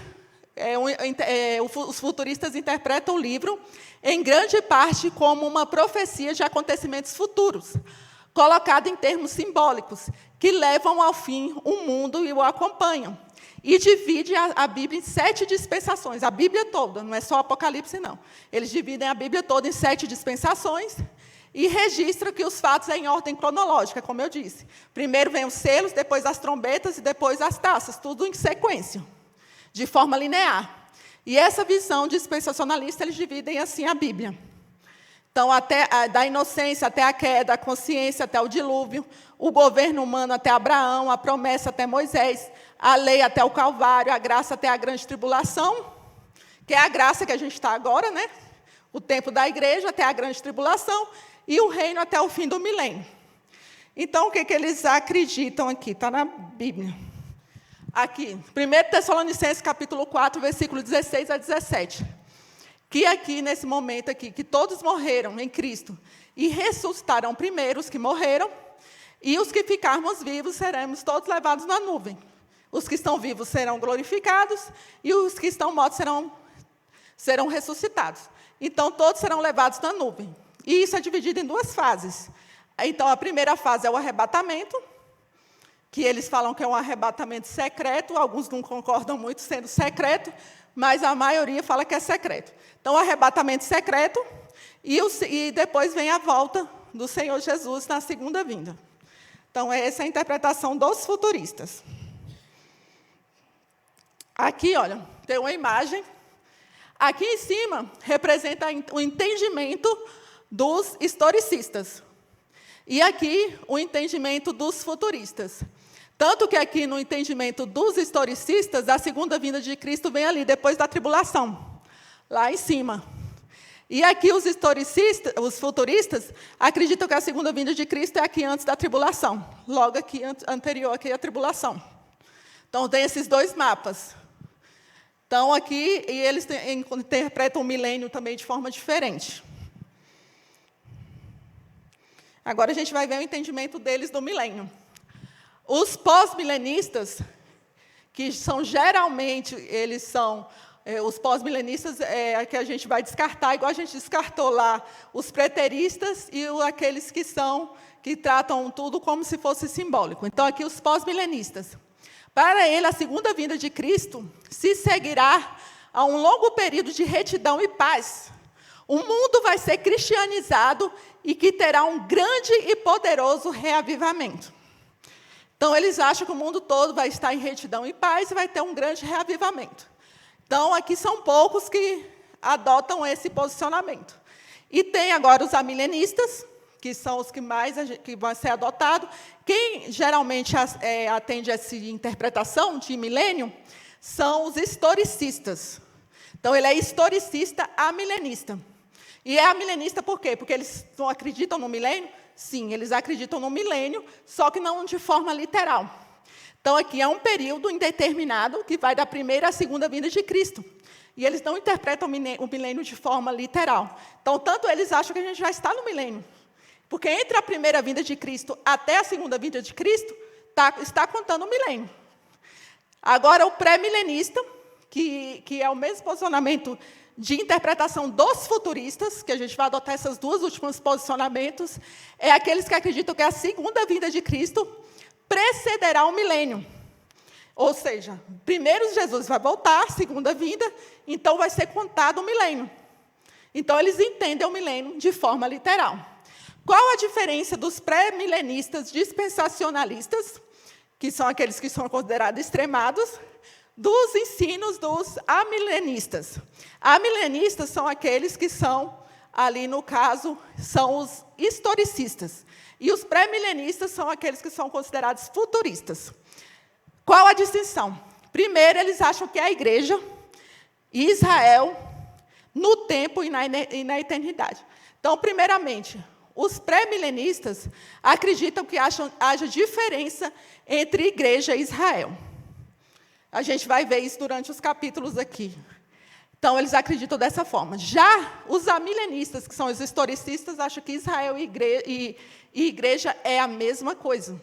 Os futuristas interpretam o livro, em grande parte, como uma profecia de acontecimentos futuros, colocada em termos simbólicos, que levam ao fim o mundo e o acompanham. E divide a Bíblia em 7 dispensações, a Bíblia toda, não é só o Apocalipse, não. Eles dividem a Bíblia toda em 7 dispensações e registram que os fatos é em ordem cronológica, como eu disse. Primeiro vem os selos, depois as trombetas e depois as taças, tudo em sequência, de forma linear. E essa visão dispensacionalista, eles dividem assim a Bíblia. Então, da inocência até a queda, a consciência até o dilúvio, o governo humano até Abraão, a promessa até Moisés, a lei até o Calvário, a graça até a grande tribulação, que é a graça que a gente está agora, né? O tempo da igreja até a grande tribulação, e o reino até o fim do milênio. Então, o que eles acreditam aqui? Está na Bíblia. Aqui, 1 Tessalonicenses, capítulo 4, versículo 16 a 17. Que aqui, nesse momento aqui, que todos morreram em Cristo e ressuscitarão primeiro os que morreram, e os que ficarmos vivos seremos todos levados na nuvem. Os que estão vivos serão glorificados e os que estão mortos serão ressuscitados. Então, todos serão levados na nuvem. E isso é dividido em 2 fases. Então, a primeira fase é o arrebatamento, que eles falam que é um arrebatamento secreto, alguns não concordam muito sendo secreto, mas a maioria fala que é secreto. Então, o arrebatamento secreto, e depois vem a volta do Senhor Jesus na segunda vinda. Então, essa é a interpretação dos futuristas. Aqui, olha, tem uma imagem. Aqui em cima, representa o entendimento dos historicistas. E aqui, o entendimento dos futuristas. Tanto que aqui, no entendimento dos historicistas, a segunda vinda de Cristo vem ali, depois da tribulação, lá em cima. E aqui os futuristas acreditam que a segunda vinda de Cristo é aqui antes da tribulação, logo aqui, anterior aqui à tribulação. Então, tem esses 2 mapas. Então, aqui, e eles interpretam o milênio também de forma diferente. Agora, a gente vai ver o entendimento deles do milênio. Os pós-milenistas, que são geralmente, eles são... os pós-milenistas que a gente vai descartar, igual a gente descartou lá os preteristas e aqueles que tratam tudo como se fosse simbólico. Então, aqui os pós-milenistas. Para ele, a segunda vinda de Cristo se seguirá a um longo período de retidão e paz. O mundo vai ser cristianizado e que terá um grande e poderoso reavivamento. Então, eles acham que o mundo todo vai estar em retidão e paz e vai ter um grande reavivamento. Então, aqui são poucos que adotam esse posicionamento. E tem agora os amilenistas, que são os que vão ser adotados. Quem geralmente atende a essa interpretação de milênio são os historicistas. Então, ele é historicista amilenista. E é amilenista por quê? Porque eles não acreditam no milênio? Sim, eles acreditam no milênio, só que não de forma literal. Então, aqui é um período indeterminado que vai da primeira à segunda vinda de Cristo. E eles não interpretam o milênio de forma literal. Então, tanto eles acham que a gente já está no milênio. Porque entre a primeira vinda de Cristo até a segunda vinda de Cristo, está contando o milênio. Agora, o pré-milenista, que é o mesmo posicionamento de interpretação dos futuristas, que a gente vai adotar esses 2 últimos posicionamentos, é aqueles que acreditam que a segunda vinda de Cristo precederá o milênio. Ou seja, primeiro Jesus vai voltar, segunda vinda, então vai ser contado o milênio. Então, eles entendem o milênio de forma literal. Qual a diferença dos pré-milenistas dispensacionalistas, que são aqueles que são considerados extremados, dos ensinos dos amilenistas? Amilenistas são aqueles que são, ali no caso, são os historicistas. E os pré-milenistas são aqueles que são considerados futuristas. Qual a distinção? Primeiro, eles acham que a igreja e Israel, no tempo e na eternidade. Então, primeiramente, os pré-milenistas acreditam que haja diferença entre igreja e Israel. A gente vai ver isso durante os capítulos aqui. Então, eles acreditam dessa forma. Já os amilenistas, que são os historicistas, acham que Israel e igreja é a mesma coisa.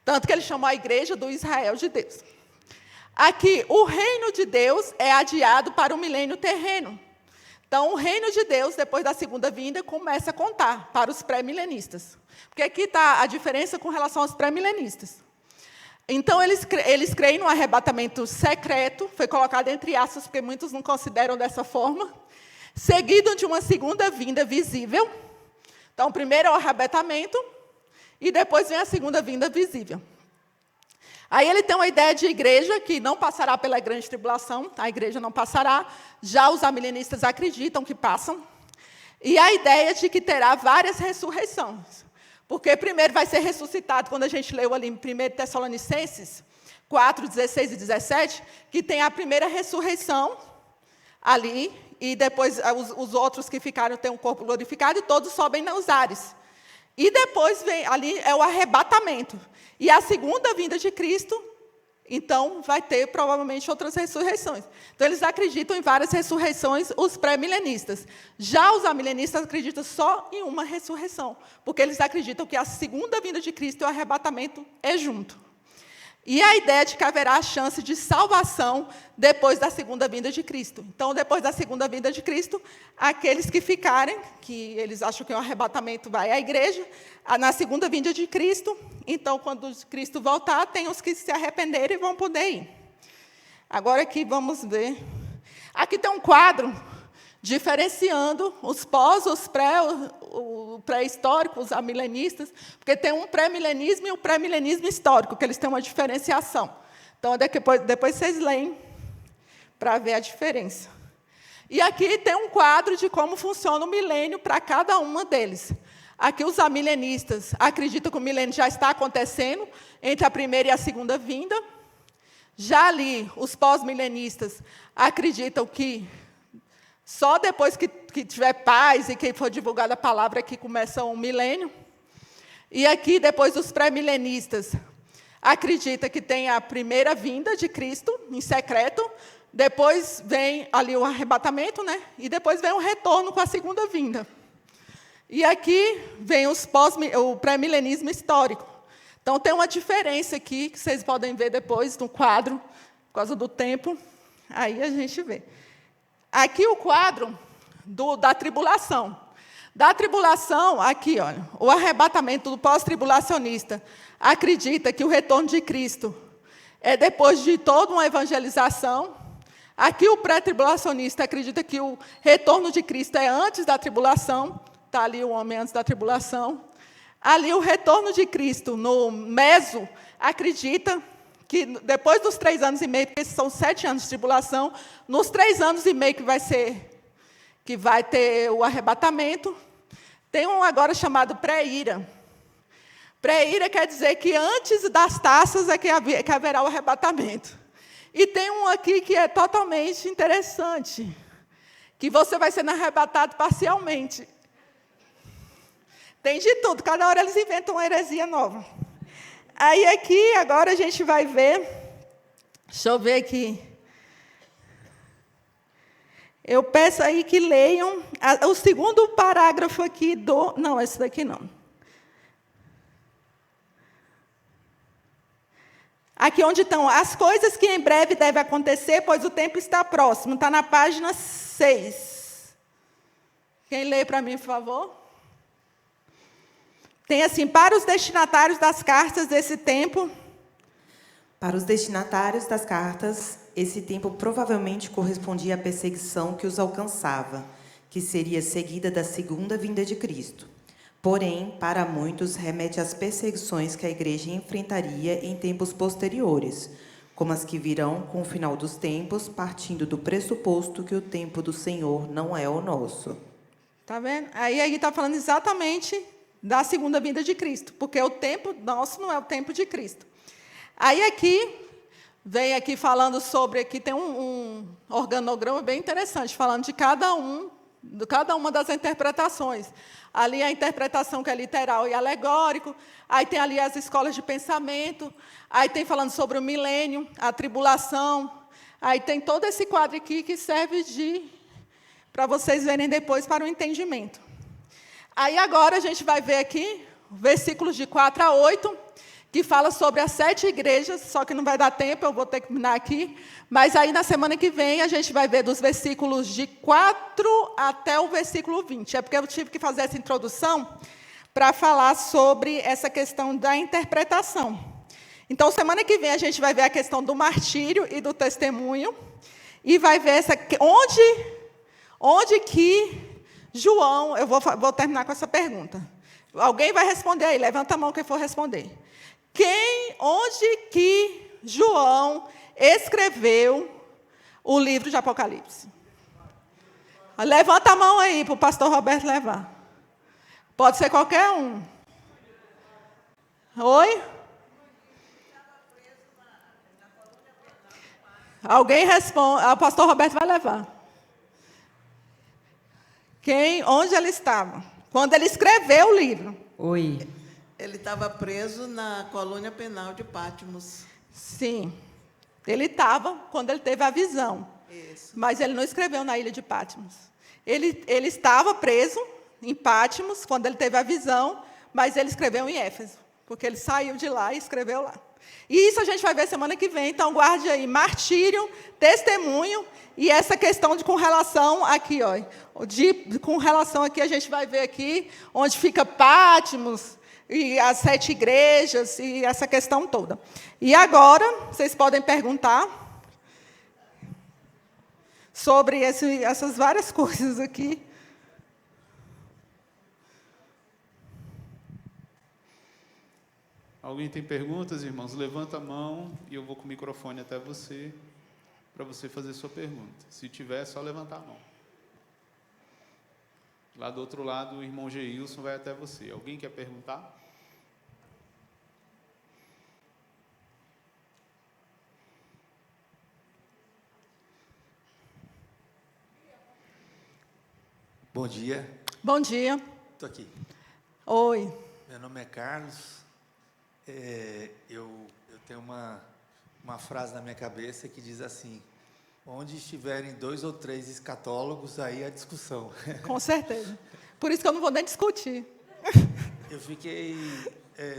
Tanto que eles chamam a igreja do Israel de Deus. Aqui, o reino de Deus é adiado para o milênio terreno. Então, o reino de Deus, depois da segunda vinda, começa a contar para os pré-milenistas. Porque aqui está a diferença com relação aos pré-milenistas. Então, eles creem no arrebatamento secreto, foi colocado entre aspas, porque muitos não consideram dessa forma, seguido de uma segunda vinda visível. Então, primeiro é o arrebatamento, e depois vem a segunda vinda visível. Aí ele tem uma ideia de igreja que não passará pela grande tribulação, a igreja não passará, já os amilenistas acreditam que passam, e a ideia de que terá várias ressurreições, porque primeiro vai ser ressuscitado, quando a gente leu ali em 1 Tessalonicenses 4, 16 e 17, que tem a primeira ressurreição ali, e depois os outros que ficaram têm um corpo glorificado, e todos sobem nos ares. E depois vem, ali é o arrebatamento. E a segunda vinda de Cristo, então, vai ter provavelmente outras ressurreições. Então, eles acreditam em várias ressurreições, os pré-milenistas. Já os amilenistas acreditam só em uma ressurreição, porque eles acreditam que a segunda vinda de Cristo e o arrebatamento é junto. E a ideia de que haverá a chance de salvação depois da segunda vinda de Cristo. Então, depois da segunda vinda de Cristo, aqueles que ficarem, que eles acham que o arrebatamento vai à igreja, na segunda vinda de Cristo, então, quando Cristo voltar, tem os que se arrependerem e vão poder ir. Agora aqui, vamos ver. Aqui tem um quadro diferenciando os pós, os pré, o pré-histórico, os amilenistas, porque tem um pré-milenismo e um pré-milenismo histórico, que eles têm uma diferenciação. Então, depois vocês leem para ver a diferença. E aqui tem um quadro de como funciona o milênio para cada uma deles. Aqui os amilenistas acreditam que o milênio já está acontecendo entre a primeira e a segunda vinda. Já ali, os pós-milenistas acreditam que só depois que tiver paz e que for divulgada a palavra que começa um milênio. E aqui, depois, os pré-milenistas acreditam que tem a primeira vinda de Cristo, em secreto, depois vem ali o arrebatamento, né? E depois vem o retorno com a segunda vinda. E aqui vem o pré-milenismo histórico. Então, tem uma diferença aqui, que vocês podem ver depois no quadro, por causa do tempo. Aí a gente vê. Aqui o quadro da tribulação. Da tribulação, aqui, olha, o arrebatamento do pós-tribulacionista acredita que o retorno de Cristo é depois de toda uma evangelização. Aqui o pré-tribulacionista acredita que o retorno de Cristo é antes da tribulação. Está ali o homem antes da tribulação. Ali o retorno de Cristo, no meso, acredita que depois dos 3 anos e meio, porque esses são 7 anos de tribulação, nos 3 anos e meio que vai ter o arrebatamento, tem um agora chamado pré-ira. Pré-ira quer dizer que antes das taças é que haverá o arrebatamento. E tem um aqui que é totalmente interessante, que você vai sendo arrebatado parcialmente. Tem de tudo, cada hora eles inventam uma heresia nova. Aí aqui, agora a gente vai ver, deixa eu ver aqui. Eu peço aí que leiam o segundo parágrafo aqui não, esse daqui não. Aqui onde estão as coisas que em breve devem acontecer, pois o tempo está próximo. Está na página 6. Quem lê para mim, por favor? Tem assim, para os destinatários das cartas desse tempo. Para os destinatários das cartas, esse tempo provavelmente correspondia à perseguição que os alcançava, que seria seguida da segunda vinda de Cristo. Porém, para muitos, remete às perseguições que a igreja enfrentaria em tempos posteriores, como as que virão com o final dos tempos, partindo do pressuposto que o tempo do Senhor não é o nosso. Está vendo? Aí está falando exatamente da segunda vinda de Cristo, porque o tempo nosso não é o tempo de Cristo. Aí aqui, vem aqui falando sobre, aqui tem um organograma bem interessante, falando de cada uma das interpretações. Ali a interpretação que é literal e alegórico, aí tem ali as escolas de pensamento, aí tem falando sobre o milênio, a tribulação, aí tem todo esse quadro aqui que serve para vocês verem depois para o entendimento. Aí agora a gente vai ver aqui, versículos de 4 a 8, que fala sobre as 7 igrejas, só que não vai dar tempo, eu vou ter que terminar aqui. Mas aí, na semana que vem, a gente vai ver dos versículos de 4 até o versículo 20. É porque eu tive que fazer essa introdução para falar sobre essa questão da interpretação. Então, semana que vem, a gente vai ver a questão do martírio e do testemunho, e vai ver onde que João... Eu vou terminar com essa pergunta. Alguém vai responder aí, levanta a mão quem for responder. Onde que João escreveu o livro de Apocalipse? Levanta a mão aí para o pastor Roberto levar. Pode ser qualquer um. Oi? Alguém responde. O pastor Roberto vai levar. Onde ele estava? Quando ele escreveu o livro. Oi. Ele estava preso na colônia penal de Patmos. Sim. Ele estava quando ele teve a visão. Isso. Mas ele não escreveu na ilha de Patmos. Ele estava preso em Patmos quando ele teve a visão, mas ele escreveu em Éfeso, porque ele saiu de lá e escreveu lá. E isso a gente vai ver semana que vem, então guarde aí martírio, testemunho e essa questão com relação aqui, ó, com relação aqui a gente vai ver aqui onde fica Patmos e as 7 igrejas e essa questão toda. E agora vocês podem perguntar sobre essas várias coisas aqui. Alguém tem perguntas, irmãos? Levanta a mão e eu vou com o microfone até você, para você fazer sua pergunta. Se tiver, é só levantar a mão. Lá do outro lado, o irmão Geilson vai até você. Alguém quer perguntar? Bom dia. Bom dia. Estou aqui. Oi. Meu nome é Carlos. Eu tenho uma frase na minha cabeça que diz assim: onde estiverem 2 ou 3 escatólogos, aí a discussão. Com certeza. Por isso que eu não vou nem discutir. Eu fiquei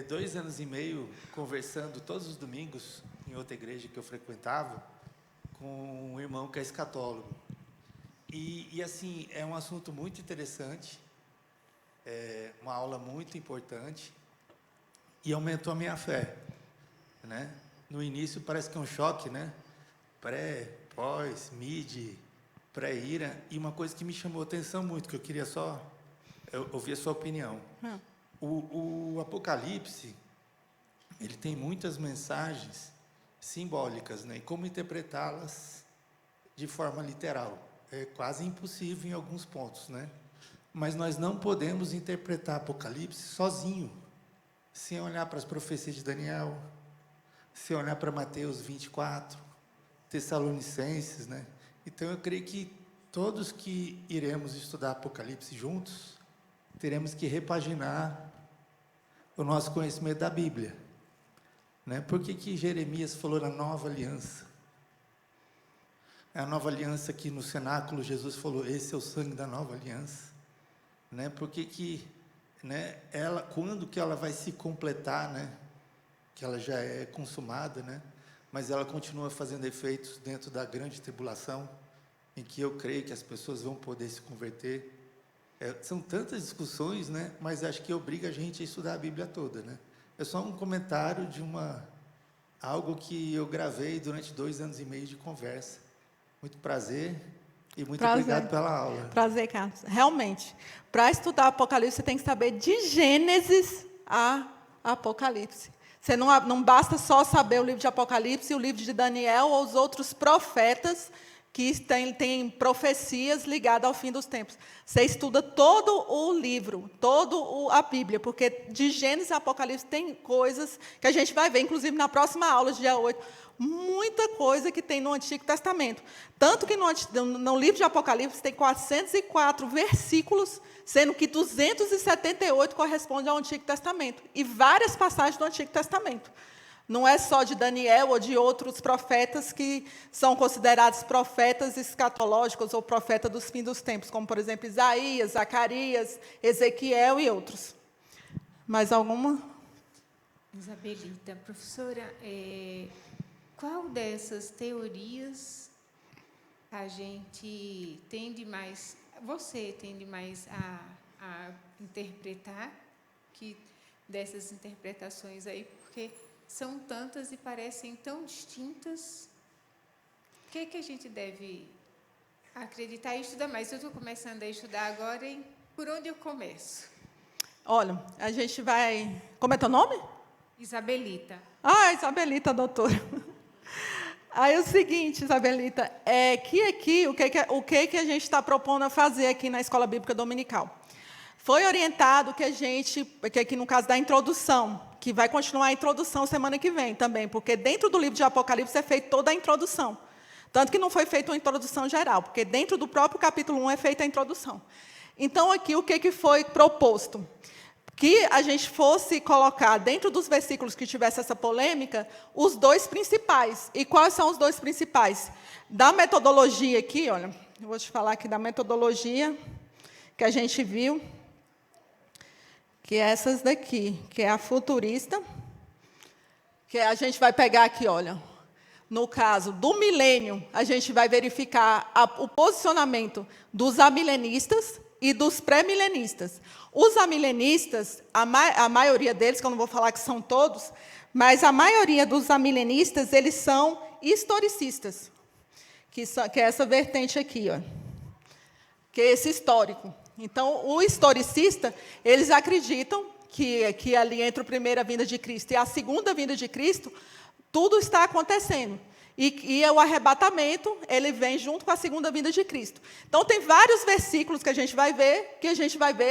2 anos e meio conversando todos os domingos em outra igreja que eu frequentava com um irmão que é escatólogo. E assim, é um assunto muito interessante, uma aula muito importante, e aumentou a minha fé, né? No início parece que é um choque, né? Pré, pós, mid, pré-ira, e uma coisa que me chamou a atenção muito, que eu queria só ouvir a sua opinião. O Apocalipse, ele tem muitas mensagens simbólicas, né? E como interpretá-las de forma literal? É quase impossível em alguns pontos, né? Mas nós não podemos interpretar Apocalipse sozinho, sem olhar para as profecias de Daniel, sem olhar para Mateus 24, Tessalonicenses, né? Então, eu creio que todos que iremos estudar Apocalipse juntos, teremos que repaginar o nosso conhecimento da Bíblia, né? Por que Jeremias falou na nova aliança? É a nova aliança que no cenáculo Jesus falou, esse é o sangue da nova aliança, né? Né, quando que ela vai se completar, né? Que ela já é consumada, né? Mas ela continua fazendo efeitos dentro da grande tribulação, em que eu creio que as pessoas vão poder se converter. São tantas discussões, né? Mas acho que obriga a gente a estudar a Bíblia toda, né? É só um comentário de algo que eu gravei durante 2 anos e meio de conversa. Muito prazer e muito obrigado pela aula. Prazer, Carlos. Realmente, para estudar Apocalipse, você tem que saber de Gênesis a Apocalipse. Você não basta só saber o livro de Apocalipse, o livro de Daniel ou os outros profetas que têm profecias ligadas ao fim dos tempos. Você estuda todo o livro, toda a Bíblia, porque de Gênesis a Apocalipse tem coisas que a gente vai ver, inclusive na próxima aula, dia 8, muita coisa que tem no Antigo Testamento. Tanto que no livro de Apocalipse tem 404 versículos, sendo que 278 correspondem ao Antigo Testamento, e várias passagens do Antigo Testamento. Não é só de Daniel ou de outros profetas que são considerados profetas escatológicos ou profetas dos fins dos tempos, como, por exemplo, Isaías, Zacarias, Ezequiel e outros. Mais alguma? Isabelita, professora, qual dessas teorias a gente tende mais, você tende mais a interpretar, que dessas interpretações aí, porque são tantas e parecem tão distintas? O que é que a gente deve acreditar e estudar mais? Eu estou começando a estudar agora, e por onde eu começo? Olha, a gente vai... Como é teu nome? Isabelita. Ah, Isabelita, doutora. Aí é o seguinte, Isabelita, que aqui, o que a gente está propondo a fazer aqui na Escola Bíblica Dominical? Foi orientado que aqui no caso da introdução, que vai continuar a introdução semana que vem também, porque dentro do livro de Apocalipse é feita toda a introdução. Tanto que não foi feita uma introdução geral, porque dentro do próprio capítulo 1 é feita a introdução. Então, aqui, o que foi proposto? Que a gente fosse colocar, dentro dos versículos que tivesse essa polêmica, os dois principais. E quais são os dois principais? Da metodologia aqui, olha, eu vou te falar aqui da metodologia que a gente viu, que é essas daqui, que é a futurista, que a gente vai pegar aqui, olha, no caso do milênio, a gente vai verificar o posicionamento dos amilenistas e dos pré-milenistas. Os amilenistas, a maioria deles, que eu não vou falar que são todos, mas a maioria dos amilenistas, eles são historicistas, que é essa vertente aqui, ó, que é esse histórico. Então, o historicista, eles acreditam que ali entre a primeira vinda de Cristo e a segunda vinda de Cristo, tudo está acontecendo. E o arrebatamento, ele vem junto com a segunda vinda de Cristo. Então, tem vários versículos que a gente vai ver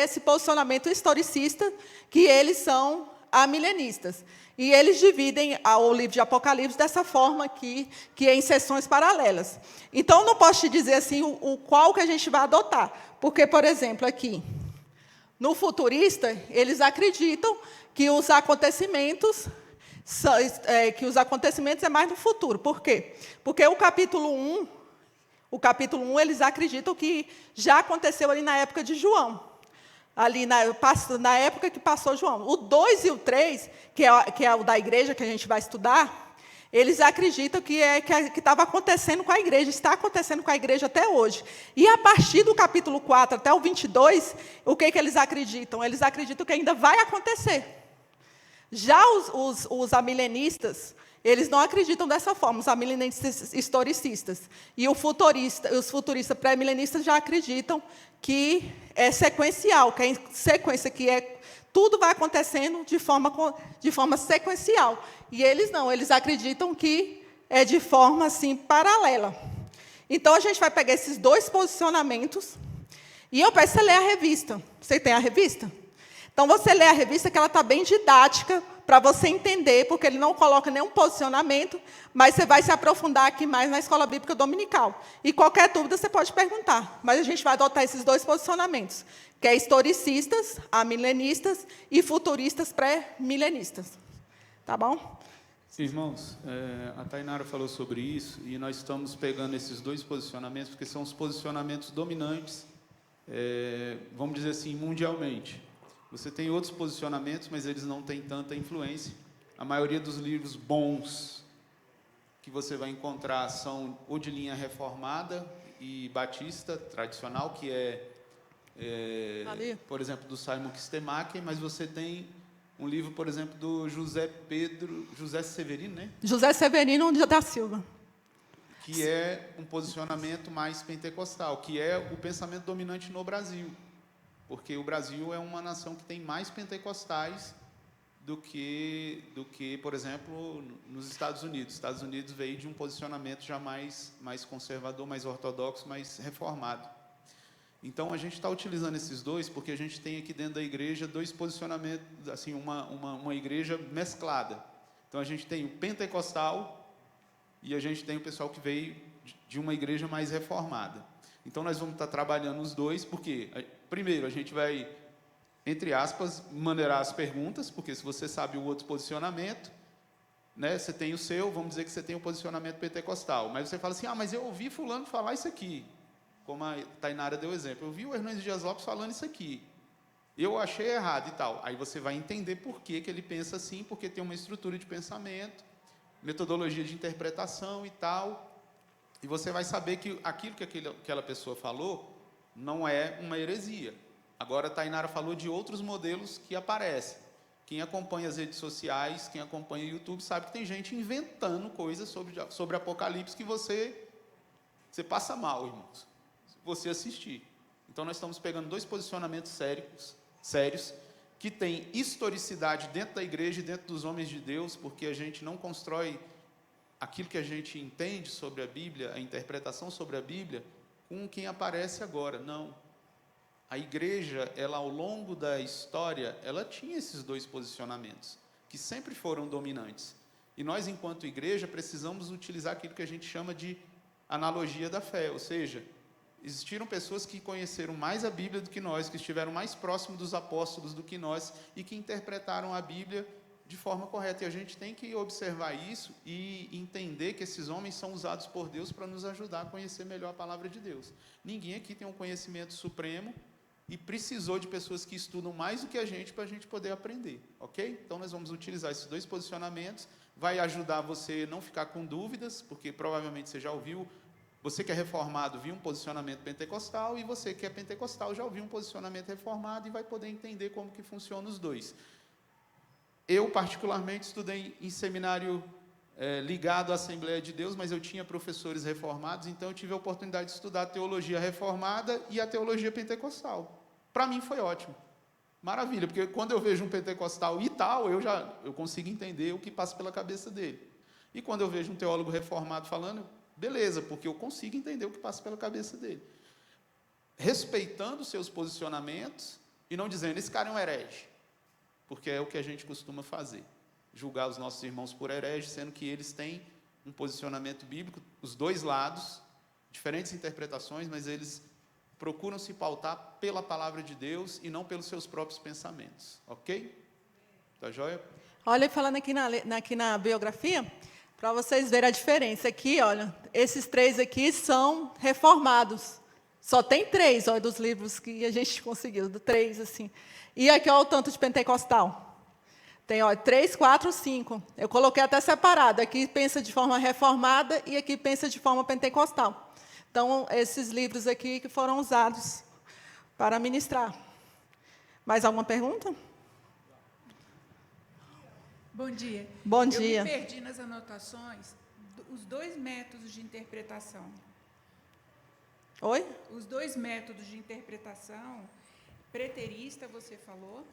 esse posicionamento historicista, que eles são amilenistas. E eles dividem o livro de Apocalipse dessa forma aqui, que é em seções paralelas. Então, não posso te dizer assim o qual que a gente vai adotar. Porque, por exemplo, aqui, no futurista, eles acreditam que os acontecimentos é mais no futuro. Por quê? Porque o capítulo 1, eles acreditam que já aconteceu ali na época de João, ali na época que passou João. O 2 e o 3, que é o da igreja que a gente vai estudar, eles acreditam que estava acontecendo com a igreja, está acontecendo com a igreja até hoje. E a partir do capítulo 4 até o 22, o que eles acreditam? Eles acreditam que ainda vai acontecer. Já os amilenistas, eles não acreditam dessa forma, os amilenistas historicistas. E os futuristas pré-milenistas já acreditam que é sequencial, que é em sequência, tudo vai acontecendo de forma sequencial. E eles não, eles acreditam que é de forma assim, paralela. Então, a gente vai pegar esses dois posicionamentos, e eu peço você ler a revista. Você tem a revista? Então, você lê a revista, que ela está bem didática, para você entender, porque ele não coloca nenhum posicionamento, mas você vai se aprofundar aqui mais na Escola Bíblica Dominical. E qualquer dúvida, você pode perguntar. Mas a gente vai adotar esses dois posicionamentos, que é historicistas, amilenistas e futuristas pré-milenistas. Tá bom? Irmãos, a Tainara falou sobre isso, e nós estamos pegando esses dois posicionamentos, porque são os posicionamentos dominantes, vamos dizer assim, mundialmente. Você tem outros posicionamentos, mas eles não têm tanta influência. A maioria dos livros bons que você vai encontrar são ou de linha reformada e batista, tradicional, que por exemplo, do Simon Kistemaker, mas você tem um livro, por exemplo, do José Severino, né? José Severino da Silva. Que é um posicionamento mais pentecostal, que é o pensamento dominante no Brasil. Porque o Brasil é uma nação que tem mais pentecostais do que, por exemplo, nos Estados Unidos. Os Estados Unidos veio de um posicionamento já mais conservador, mais ortodoxo, mais reformado. Então, a gente está utilizando esses dois, porque a gente tem aqui dentro da igreja dois posicionamentos, assim, uma igreja mesclada. Então, a gente tem o pentecostal e a gente tem o pessoal que veio de uma igreja mais reformada. Então, nós vamos estar trabalhando os dois, porque, primeiro, a gente vai, entre aspas, maneirar as perguntas, porque se você sabe o outro posicionamento, né, você tem o seu, vamos dizer que você tem o posicionamento pentecostal, mas você fala assim, mas eu ouvi fulano falar isso aqui, como a Tainara deu exemplo, eu ouvi o Hernandes Dias Lopes falando isso aqui, eu achei errado e tal. Aí você vai entender por que ele pensa assim, porque tem uma estrutura de pensamento, metodologia de interpretação e tal, e você vai saber que aquilo que aquela pessoa falou não é uma heresia. Agora, a Tainara falou de outros modelos que aparecem. Quem acompanha as redes sociais, quem acompanha o YouTube, sabe que tem gente inventando coisas sobre Apocalipse que você passa mal, irmãos, se você assistir. Então, nós estamos pegando dois posicionamentos sérios, que têm historicidade dentro da igreja e dentro dos homens de Deus, porque a gente não constrói aquilo que a gente entende sobre a Bíblia, a interpretação sobre a Bíblia, com quem aparece agora. Não. A igreja, ela, ao longo da história, ela tinha esses dois posicionamentos, que sempre foram dominantes. E nós, enquanto igreja, precisamos utilizar aquilo que a gente chama de analogia da fé, ou seja, existiram pessoas que conheceram mais a Bíblia do que nós, que estiveram mais próximos dos apóstolos do que nós, e que interpretaram a Bíblia de forma correta. E a gente tem que observar isso e entender que esses homens são usados por Deus para nos ajudar a conhecer melhor a palavra de Deus. Ninguém aqui tem um conhecimento supremo e precisou de pessoas que estudam mais do que a gente para a gente poder aprender, ok? Então, nós vamos utilizar esses dois posicionamentos, vai ajudar você a não ficar com dúvidas, porque provavelmente você já ouviu, você que é reformado viu um posicionamento pentecostal, e você que é pentecostal já ouviu um posicionamento reformado e vai poder entender como que funcionam os dois. Eu, particularmente, estudei em seminário ligado à Assembleia de Deus, mas eu tinha professores reformados, então eu tive a oportunidade de estudar a teologia reformada e a teologia pentecostal. Para mim foi ótimo. Maravilha, porque quando eu vejo um pentecostal e tal, eu consigo entender o que passa pela cabeça dele. E quando eu vejo um teólogo reformado falando, beleza, porque eu consigo entender o que passa pela cabeça dele. Respeitando os seus posicionamentos e não dizendo, esse cara é um herege, porque é o que a gente costuma fazer. Julgar os nossos irmãos por hereges, sendo que eles têm um posicionamento bíblico, os dois lados, diferentes interpretações, mas eles procuram se pautar pela palavra de Deus e não pelos seus próprios pensamentos, ok? Tá joia? Olha, falando aqui na biografia, para vocês verem a diferença. Aqui, olha, esses três aqui são reformados. Só tem 3, olha, dos livros que a gente conseguiu, 3, assim. E aqui, olha o tanto de pentecostal. Tem, olha, 3, 4, 5. Eu coloquei até separado. Aqui pensa de forma reformada e aqui pensa de forma pentecostal. Então, esses livros aqui que foram usados para ministrar. Mais alguma pergunta? Bom dia. Bom dia. Eu me perdi nas anotações os 2 métodos de interpretação. Oi? Os 2 métodos de interpretação, preterista, você falou.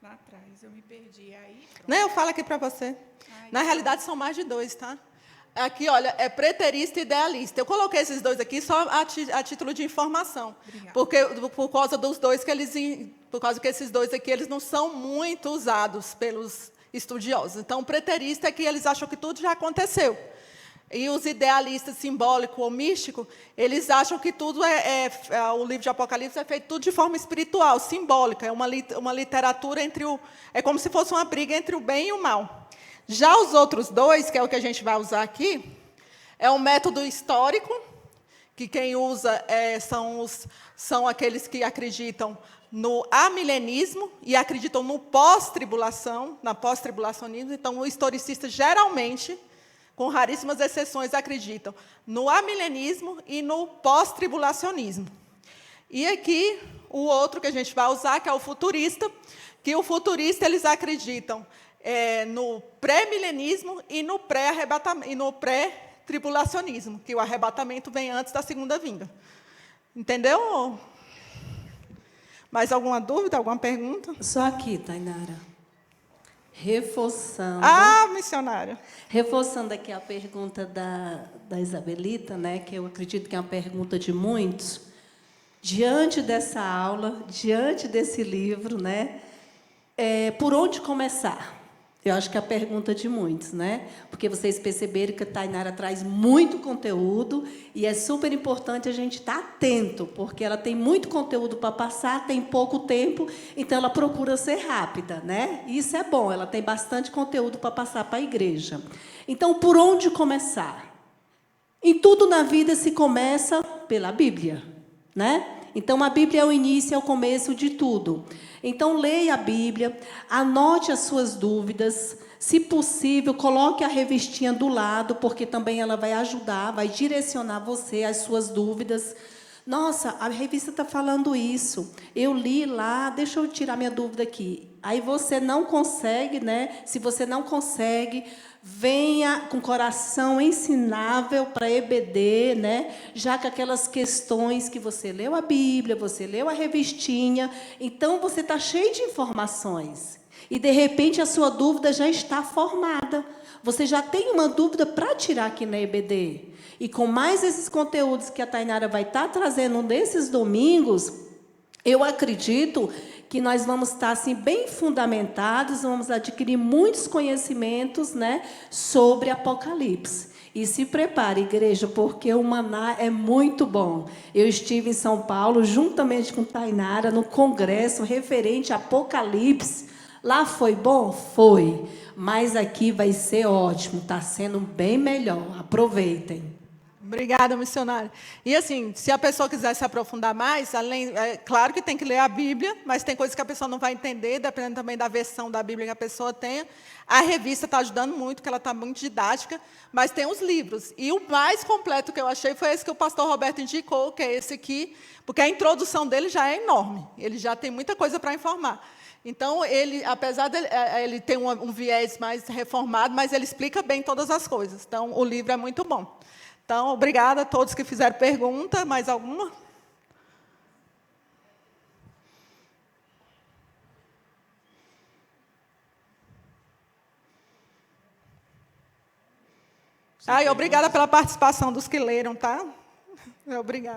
Lá atrás, eu me perdi. Aí, pronto. Não, eu falo aqui para você. Na realidade, são mais de 2, tá? Aqui, olha, é preterista e idealista. Eu coloquei esses 2 aqui só a título de informação. Obrigada. Porque, por causa dos 2 por causa que esses 2 aqui, eles não são muito usados pelos estudiosos. Então, o preterista é que eles acham que tudo já aconteceu. E os idealistas simbólico ou místico, eles acham que tudo o livro de Apocalipse é feito tudo de forma espiritual, simbólica. É uma literatura é como se fosse uma briga entre o bem e o mal. Já os outros 2, que é o que a gente vai usar aqui, é um método histórico, que quem usa são aqueles que acreditam no amilenismo e acreditam no pós-tribulação, na pós-tribulacionismo. Então, o historicista, geralmente, com raríssimas exceções, acreditam no amilenismo e no pós-tribulacionismo. E aqui, o outro que a gente vai usar, que é o futurista, que o futurista, eles acreditam no pré-milenismo e no pré-tribulacionismo, que o arrebatamento vem antes da segunda vinda. Entendeu? Mais alguma dúvida, alguma pergunta? Só aqui, Tainara. Reforçando. Ah, missionária. Reforçando aqui a pergunta da Isabelita, né, que eu acredito que é uma pergunta de muitos. Diante dessa aula, diante desse livro, né, por onde começar? Eu acho que é a pergunta de muitos, né? Porque vocês perceberam que a Tainara traz muito conteúdo e é super importante a gente estar atento, porque ela tem muito conteúdo para passar, tem pouco tempo, então ela procura ser rápida, né? E isso é bom, ela tem bastante conteúdo para passar para a igreja. Então, por onde começar? Em tudo na vida se começa pela Bíblia, né? Então, a Bíblia é o início, é o começo de tudo. Então, leia a Bíblia, anote as suas dúvidas. Se possível, coloque a revistinha do lado, porque também ela vai ajudar, vai direcionar você às suas dúvidas. Nossa, a revista está falando isso. Eu li lá, deixa eu tirar minha dúvida aqui. Aí você não consegue, né? Se você não consegue, venha com coração ensinável para EBD, né? Já que aquelas questões que você leu a Bíblia, você leu a revistinha, então você está cheio de informações. E, de repente, a sua dúvida já está formada. Você já tem uma dúvida para tirar aqui na EBD. E com mais esses conteúdos que a Tainara vai estar trazendo nesses domingos, eu acredito que nós vamos estar assim, bem fundamentados, vamos adquirir muitos conhecimentos, né, sobre Apocalipse. E se prepare, igreja, porque o maná é muito bom. Eu estive em São Paulo, juntamente com Tainara, no congresso referente a Apocalipse. Lá foi bom? Foi. Mas aqui vai ser ótimo, está sendo bem melhor. Aproveitem. Obrigada, missionária. E assim, se a pessoa quiser se aprofundar mais, claro que tem que ler a Bíblia, mas tem coisas que a pessoa não vai entender, dependendo também da versão da Bíblia que a pessoa tenha. A revista está ajudando muito, porque ela está muito didática, mas tem os livros. E o mais completo que eu achei foi esse que o pastor Roberto indicou, que é esse aqui, porque a introdução dele já é enorme. Ele já tem muita coisa para informar. Então, ele, apesar de ele ter um viés mais reformado, mas ele explica bem todas as coisas. Então, o livro é muito bom. Então, obrigada a todos que fizeram pergunta. Mais alguma? E obrigada pela participação dos que leram, tá? Obrigada.